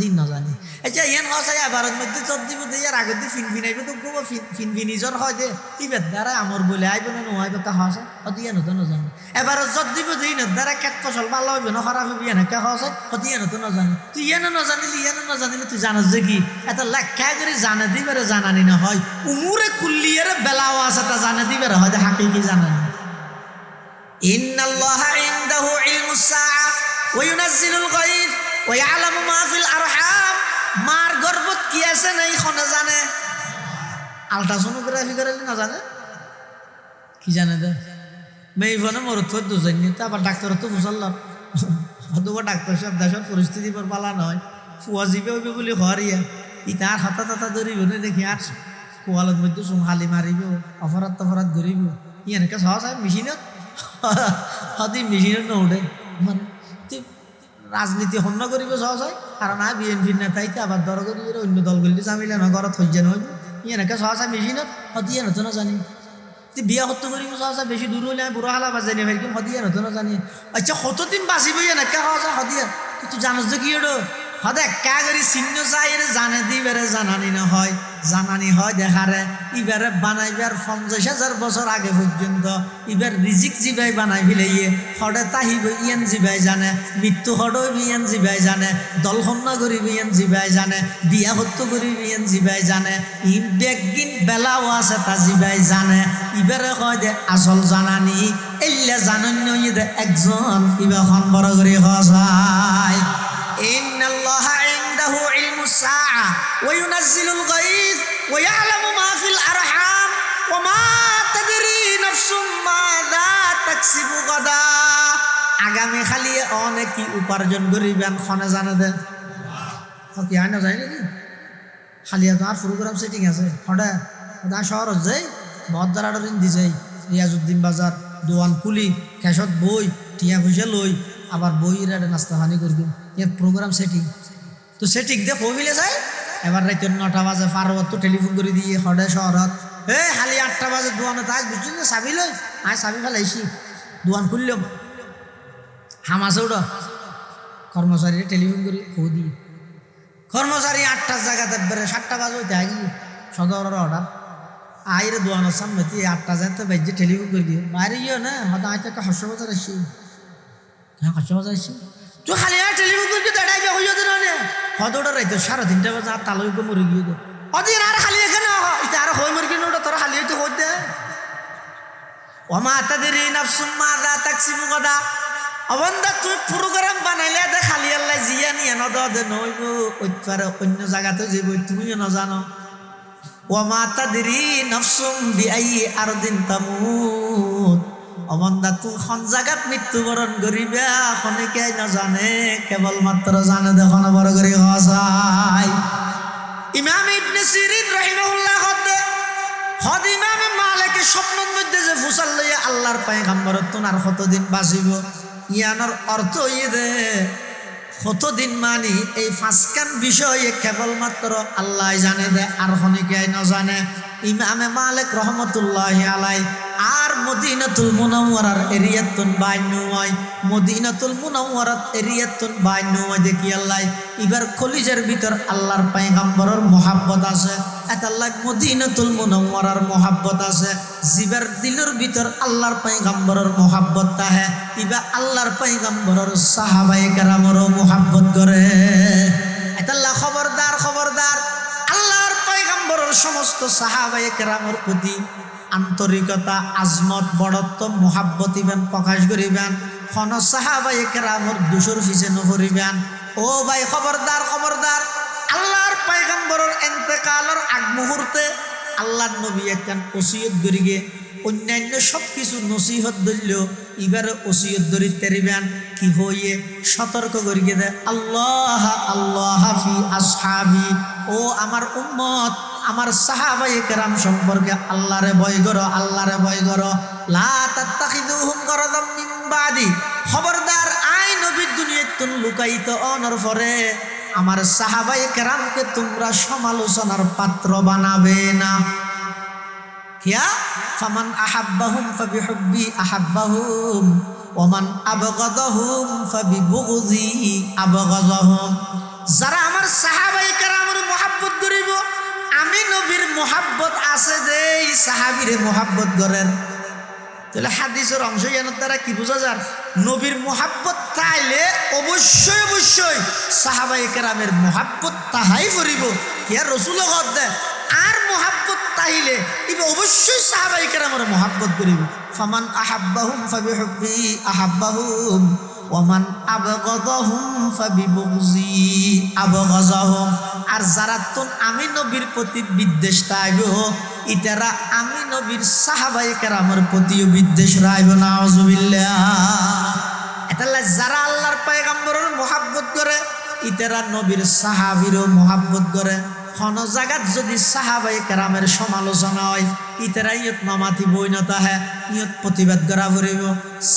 দিন না জানি আচ্ছা ইয়ান হসাই ভারত মধ্যে জব দিব ইয়ার আগত দিয়ে ফিনফিন আইব তো গোবো ফিনফিনি জ্বর হয় যে ইবের দ্বারা আমার বলে আইব না নোয়াইব তা হসা হতিয়ানো তো না জানি এবার জব দিব দিন দ্বারা খেত ফসল ভালো হইব না খারাপ হইব এনেকে হসাই হতিয়ানো তো না জানি তুই ইয়ানো না জানিলি ইয়ানো না জানিলে তুই জানাস যে কি এত লেখা করে জানা দিবারে জানানি না হয় উমুরে কুল্লিয়ার বেলাও আছে তা জানা দিবারে হয় হাকি কি জানানি। ইন্নাল্লাহা ইনদাহু ইলমুস সাআ ওয়া ইউনাজ্জিলুল গায়থ ওয়া ইয়ালামু মা ফিল আরহাম। মার গর্ভত কি আছে নাই খনে জানে, আলট্রাসোনোগ্রাফি করে না জানে কি জানে দে মেয়ে ফোনে মরত ফর দুজানি তা আবার ডাক্তার তো বুঝাল্লাম অথবা ডাক্তার সাহেব দেশের পরিস্থিতি পর পালা নয় ফুয়া জিবে হইবে বলে হরিয়া ইতার হাতা তাতা ধরিব না দেখি আর কোয়ালত মধ্যে চুম হালি মারিব অপরাধ তফরাধ ধরিব এনেকে সহজ হয় মেশিনত হতে মেশিনত নৌড়ে মানে রাজনীতি হন্য করিব সহজ হয় আর না বিএনপির নেতাইতে আবার দর করি অন্য দলগুলি চামিলে না ঘৰত হইজে নহইব এনেকে সহজ হয় মেশিনত হতিয়ে নতো না জানি বিয়া হত্য করিব সহজ হয় বেশি দূর হলে আমি বুড়ো হালা বাজাই নিয়ে ফেলকিম হতিয়ে নতো না জানি আচ্ছা কতদিন বাঁচিব এনেকে সহজ হয় হতিয়ে তুই জানোস যে কি ওটো হতে একা করে চিহ্ন চাই জানে দিবারে জানানি না হয় জানানি হয় দেখারে ইবারে বানাইবার 50,000 বছর আগে পর্যন্ত ইবার রিজিক জিবাই বানাই ফেলাইয়ে হরে তাহিব ইয়ান জিবাই জানে মৃত্যু হরইব ইয়ান জিবাই জানে দলহন্ন করিব ইয়ান জিবাই জানে বিয়া হত্য করিব ইয়ান জিবাই জানে ইন বেগিন বেলাও আছে তা জিবাই জানে ইবারে হয় যে আসল জানানি এল্লা জানন্য ইদে একজন ইবাখন বড় করে হসায়। ইন্নাল্লাহা ইনদাহু ইলমুস সাআ ওয়া ইউনাজ্জিলুল গায়থ ওয়া ইয়ালামু মা ফিল আরহাম ওয়া মা তাদরি নাফসুম মাযা তাকসিবু গাদা। আগামী খালি অনেক কি উপার্জন করিবেন খনে জানে দেন কি আইনা যায় নাকি খালি আর প্রোগ্রাম সেটিং আছে হঠাৎ ওটা শহর যাই মহাদ্দার দিন দি যাই রিয়াজউদ্দিন বাজার দোয়ান কুলি ক্যাশত বই টিয়া পয়সা লই আবার বইয়ের একটা নাস্তা পানি করবেন এর প্রোগ্রাম সেটিং তো সেটিং দিয়ে কমিলে যায় এবার রাতে 9টা বাজে পারবত তো টেলিফোন করে দিয়ে হঠাৎ শহরত খালি 8টা বাজে দোয়ানে তাই বুঝলি না চাবি লই আয় চাবি ফেলাইছি দোয়ান খুললাম হামাসে উঠ কর্মচারী টেলিফোন করি দি কর্মচারী 8টার জায়গাতে বেড়ে 7টা বাজে হইতে আগে সদরের অর্ডার আইরে দোয়ানোর সামনে 8টা যায় তো বেজে টেলিফোন করে দিয়ে বাইরে গিয়েও না হয়তো আয় তো একটা হাস্যবাজার আসছি হ্যাঁ হাস্যবাজার আসছি তুই খালি আর টেলিফোন করে দাঁড়াই হইয়া দিন হয়তো ওটা রাইতো 3:30 বাজে আর তালুকে মরে গিয়ে দে অদিন আর খালি এখানে এটা আর হই মরে কিনে ওটা তোরা খালি হইতে হই দে ওমা তাদেরই নাফসুম মাযা তাকসিবু গাদা অবন্দা তুই প্রোগ্রাম বানাইলে দে খালি আল্লাহ জিয়া নিয়ে দে নইব ওইপারে অন্য জায়গাতে যাইব তুমিও না জানো ওমা তাদেরই নাফসুম বিআইয়ি আরদিন তামুত অবন্দা তুই খন জায়গাত মৃত্যুবরণ করিবা খনিকে না জানে কেবলমাত্র জানে দেখো বড় করে হসাই ইমাম ইবনে সিরিন রাহিমাহুল্লাহ হদ ইমাম মালিক স্বপ্নের মধ্যে যে ফুসাল লইয়া আল্লাহর পয়গম্বর তোনার কতদিন বাঁচিব ইয়ানোর অর্থ দে কতদিন মানি এই 5খান বিষয়ে কেবলমাত্র আল্লাহ জানে দে আর খনিকে না জানে ইমামে মালিক রহমতুল্লাহি আলাইহি আর মদিনাতুল মুনাওয়ারার এরিয়াতুন বাইনু হয় মদিনাতুল মুনাওয়ারাত এরিয়াতুন বাইনু হয় দেখি আল্লাহ এবার কলিজার ভিতর আল্লাহর পয়গম্বরের মোহাব্বত আছে এতাল্লাহ মদিনাতুল মুনাওয়ারার মোহাব্বত আছে জিবার দিলের ভিতর আল্লাহর পয়গম্বরের মোহাব্বত তাহে ইবা আল্লাহর পয়গম্বরের সাহাবায়ে কেরামেরও মোহাব্বত করে এতাল্লাহ খবরদার খবরদার আল্লাহর পয়গম্বরের সমস্ত সাহাবায়ে কেরামের প্রতি আন্তরিকতা আজমত বড়ত্ব মোহাব্বত ইবেন প্রকাশ করিবেন খন সাহাবায়ে কেরামের দুশোর পিছে নকরিবেন ও ভাই খবরদার খবরদার আল্লাহর পয়গম্বরের ইন্তেকালের আগ মুহূর্তে আল্লাহর নবী একখান ওসিয়ত করিগে অন্যান্য সব কিছু নসিহত ধরলেও এবারে ওসিয়ত ধরি তেরিবেন কি হইয়ে সতর্ক করিয়ে দেয় আল্লাহ আল্লাহ ফি আসহাবি ও আমার উম্মত আমার সাহাবায়ে কেরাম সম্পর্কে আল্লাহরে ভয় করো আল্লাহরে ভয় করো লা তাত্তাখিযুহুম গারাদাম মিন বাদি খবরদার আই নবী দুনিয়াতে লুকায়িত অনর পরে আমার সাহাবায়ে কেরামকে তোমরা সমালোচনার পাত্র বানাবে না কিয়া ফামান আহাব্বাহুম ফাবিহুব্বি আহাব্বাহুম ওমান আবগাদাহুম ফাবিবুগযি আবগাদাহুম যারা আমার সাহাবায়ে কেরামের মোহাব্বত করিব আমি নবীর মোহাব্বত আছে দেই সাহাবীরে মোহাব্বত করেন তাহলে হাদিসের অংশ জানার দ্বারা কি বোঝা যায় নবীর মোহাব্বত তাইলে অবশ্যই অবশ্যই সাহাবায়ে কেরামের মোহাব্বত তাহাই করিব কি আর রাসূল দেয় আর মোহাব্বত তাইলে ইবে অবশ্যই সাহাবায়ে কেরামের মোহাব্বত করিব ফামান আহাব্বাহুম ফাবিহুব্বি আহাব্বাহুম ওমান আবগাদাহুম ফাবিবুগযি আবগাযাহুম আর যারা তুন আমি নবীর প্রতি বিদ্বেষ রাখব ইতারা আমি নবীর সাহাবায়ে কেরামের প্রতিও বিদ্বেষ রাখব নাউযুবিল্লাহ এতাল্লা যারা আল্লাহর পয়গম্বরের মোহাব্বত করে ইতারা নবীর সাহাবীরও মোহাব্বত করে কোন জায়গাত যদি সাহাবায়ে কেরামের সমালোচনা হয় ইতারা ইয়ত নামাতি বইনতা হে ইয়ত প্রতিবাদ করা পড়িব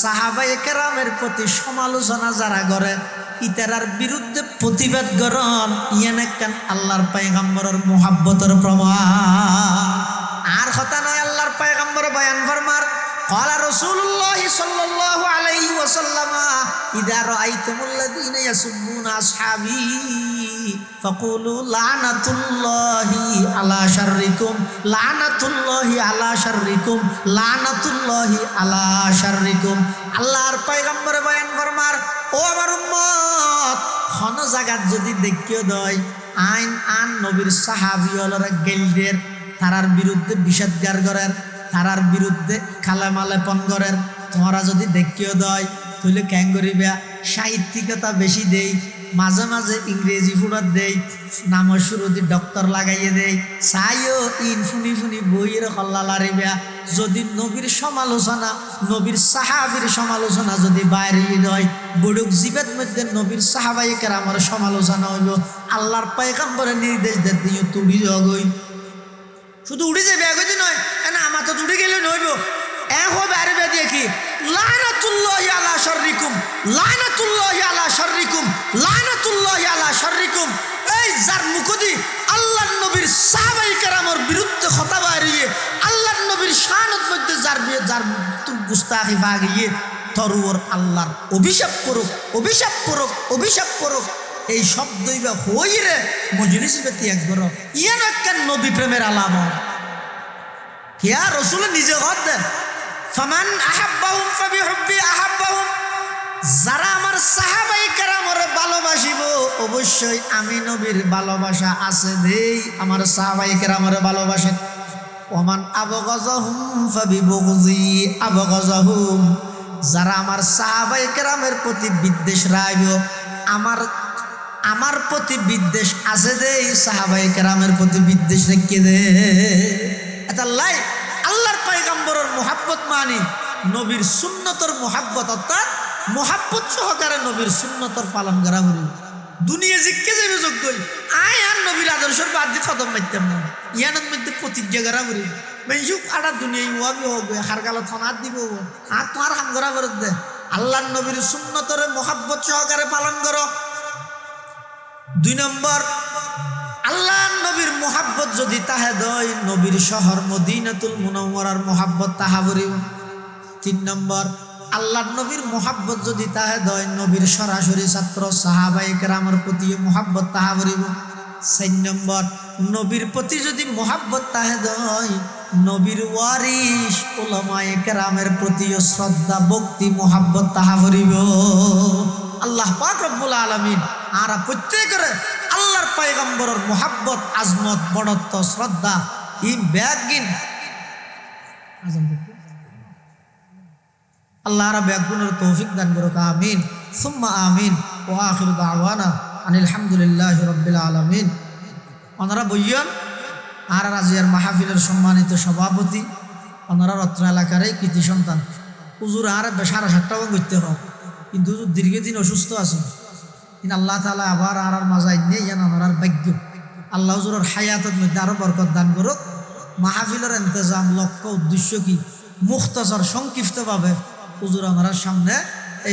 সাহাবায়ে কেরামের প্রতি সমালোচনা যারা করে ইতারার বিরুদ্ধে প্রতিবাদ করন ইয়ান একখান আল্লাহর পয়গম্বরের মোহাব্বতের প্রমাণ আর কথা নয় আল্লাহর পয়গম্বর বয়ান ফরমার قال رسول الله صلى الله عليه وسلم إذا رأيتم الذين يسبون أصحابي فقولوا لعنة الله على شركم لعنة الله على شركم لعنة الله على شركم আল্লাহর পয়গম্বর বয়ান ফরমার ও আমার উম্মত কোন জায়গা যদি দেখিও দয় আইন আন নবীর সাহাবী হলরা গেলদের তারার বিরুদ্ধে বিষাদগার করেন তারার বিরুদ্ধে খালামালেপন করেন তোমরা যদি দেখিও দয় তাহলে ক্যাং করিবা সাহিত্যিকতা বেশি দেই মাঝে মাঝে ইংরেজি ফুটার দেই নামের শুরুতে ডক্টর লাগাইয়ে দেই চাইও ইন ফুনি ফুনি বইয়ের হল্লা লারিবা যদি নবীর সমালোচনা নবীর সাহাবীর সমালোচনা যদি বাইরে হয় বড়ুক জীবের মধ্যে নবীর সাহাবায়ে কেরামের সমালোচনা হইব আল্লাহর পয়গম্বরের নির্দেশ দিয়ে তুড়ি জগই শুধু উড়ে যাবে এগোতে নয় না আমার তো উড়ে গেলে নইব এক হবে আরে দিয়ে কি লানাতুল্লাহি আলা শাররিকুম লানাতুল্লাহি আলা শাররিকুম লানাতুল্লাহি আলা শাররিকুম এই যার মুখদি আল্লাহর নবীর সাহাবায়ে কেরামের বিরুদ্ধে কথা বাইরিয়ে লাফিফা গিয়ে তরুর আল্লাহর অভিশাপ করুক, অভিশাপ করুক, অভিশাপ করুক। এই শব্দই বা হই রে মজলিস ত্যাগ করো। ইয়ান একটা নবী প্রেমের আলামত। কিয়া রসুল নিজে ঘর দে ফামান আহাব্বাহুম ফাবিহুব্বি আহাব্বাহুম, যারা আমার সাহাবাই কেরামরে ভালোবাসিব অবশ্যই আমি নবীর ভালোবাসা আছে দেই, আমার সাহাবাই কেরামরে ভালোবাসে। ওমান আবগাযাহুম ফাবিবুগযি আবগাযাহুম, যারা আমার সাহাবাই কেরামের প্রতি বিদ্বেষ রাখবে আমার প্রতি বিদ্বেষ আছে দেই, সাহাবাই কেরামের প্রতি বিদ্বেষ রেখে দে। এটা লাই আল্লাহর পয়গম্বরের মুহাব্বত মানি নবীর সুন্নতর মুহাব্বত, অর্থাৎ মুহাব্বত সহকারে নবীর সুন্নতর পালন করা হল। দুনিয়া জিজ্ঞে যাবে যোগ্য আয় আর নবীর আদর্শের বাদ দিয়ে খতম মারতাম না, ইয়ানের মধ্যে প্রতিজ্ঞা করা করি মেসুক আটা দুনিয়ায় ওয়াবি হবে হার গালো থানার দিব আর তোমার হাম করা করে দে। আল্লাহ নবীর সুন্নতর মুহাব্বত সহকারে পালন করো। 2 নম্বর, আল্লাহ নবীর মুহাব্বত যদি তাহে দয় নবীর শহর মদিনাতুল মুনাওয়ারার মুহাব্বত তাহা করিব। 3 নম্বর, আল্লাহ নবীর মুহাব্বত যদি তাহে দয় নবীর সরাসরি ছাত্র সাহাবায়ে কেরামের প্রতি মুহাব্বত তাহা করিব। 4 নম্বর, নবীর প্রতি যদি মুহাব্বত তাহে দয় নবীর ওয়ারিস উলামায়ে কেরামের প্রতি শ্রদ্ধা ভক্তি মুহাব্বত তাহা করিব। আল্লাহ পাক রব্বুল আলামিন আর প্রত্যেকের আল্লাহর পয়গম্বরের মুহাব্বত আজমত বড়ত্ব শ্রদ্ধা ই ব্যাগিন আল্লাহ রা ব্যাগুনের তৌফিক দান করুক। আমিন সুম্মা আমিন। ওয়া আখিরু দাওয়ানা আনিল হামদুলিল্লাহি রাব্বিল আলামিন। ওনারা বইয়ন আর রাজিয়ার মাহফিলের সম্মানিত সভাপতি, ওনারা রত্ন এলাকারই কৃতি সন্তান। হুজুর আর 7:30 করতে হয়, কিন্তু দীর্ঘদিন অসুস্থ আছে। কিন্তু আল্লাহ তাআলা আবার আর মাজাই নিয়ে ইয়ান ওনার ভাগ্য। আল্লাহ হুজুরের হায়াতের মধ্যে আরো বরকত দান করুক। মাহফিলের ইন্তজাম লক্ষ্য উদ্দেশ্য কি মুখতাসার সংক্ষিপ্তভাবে হুজুর ওনার সামনে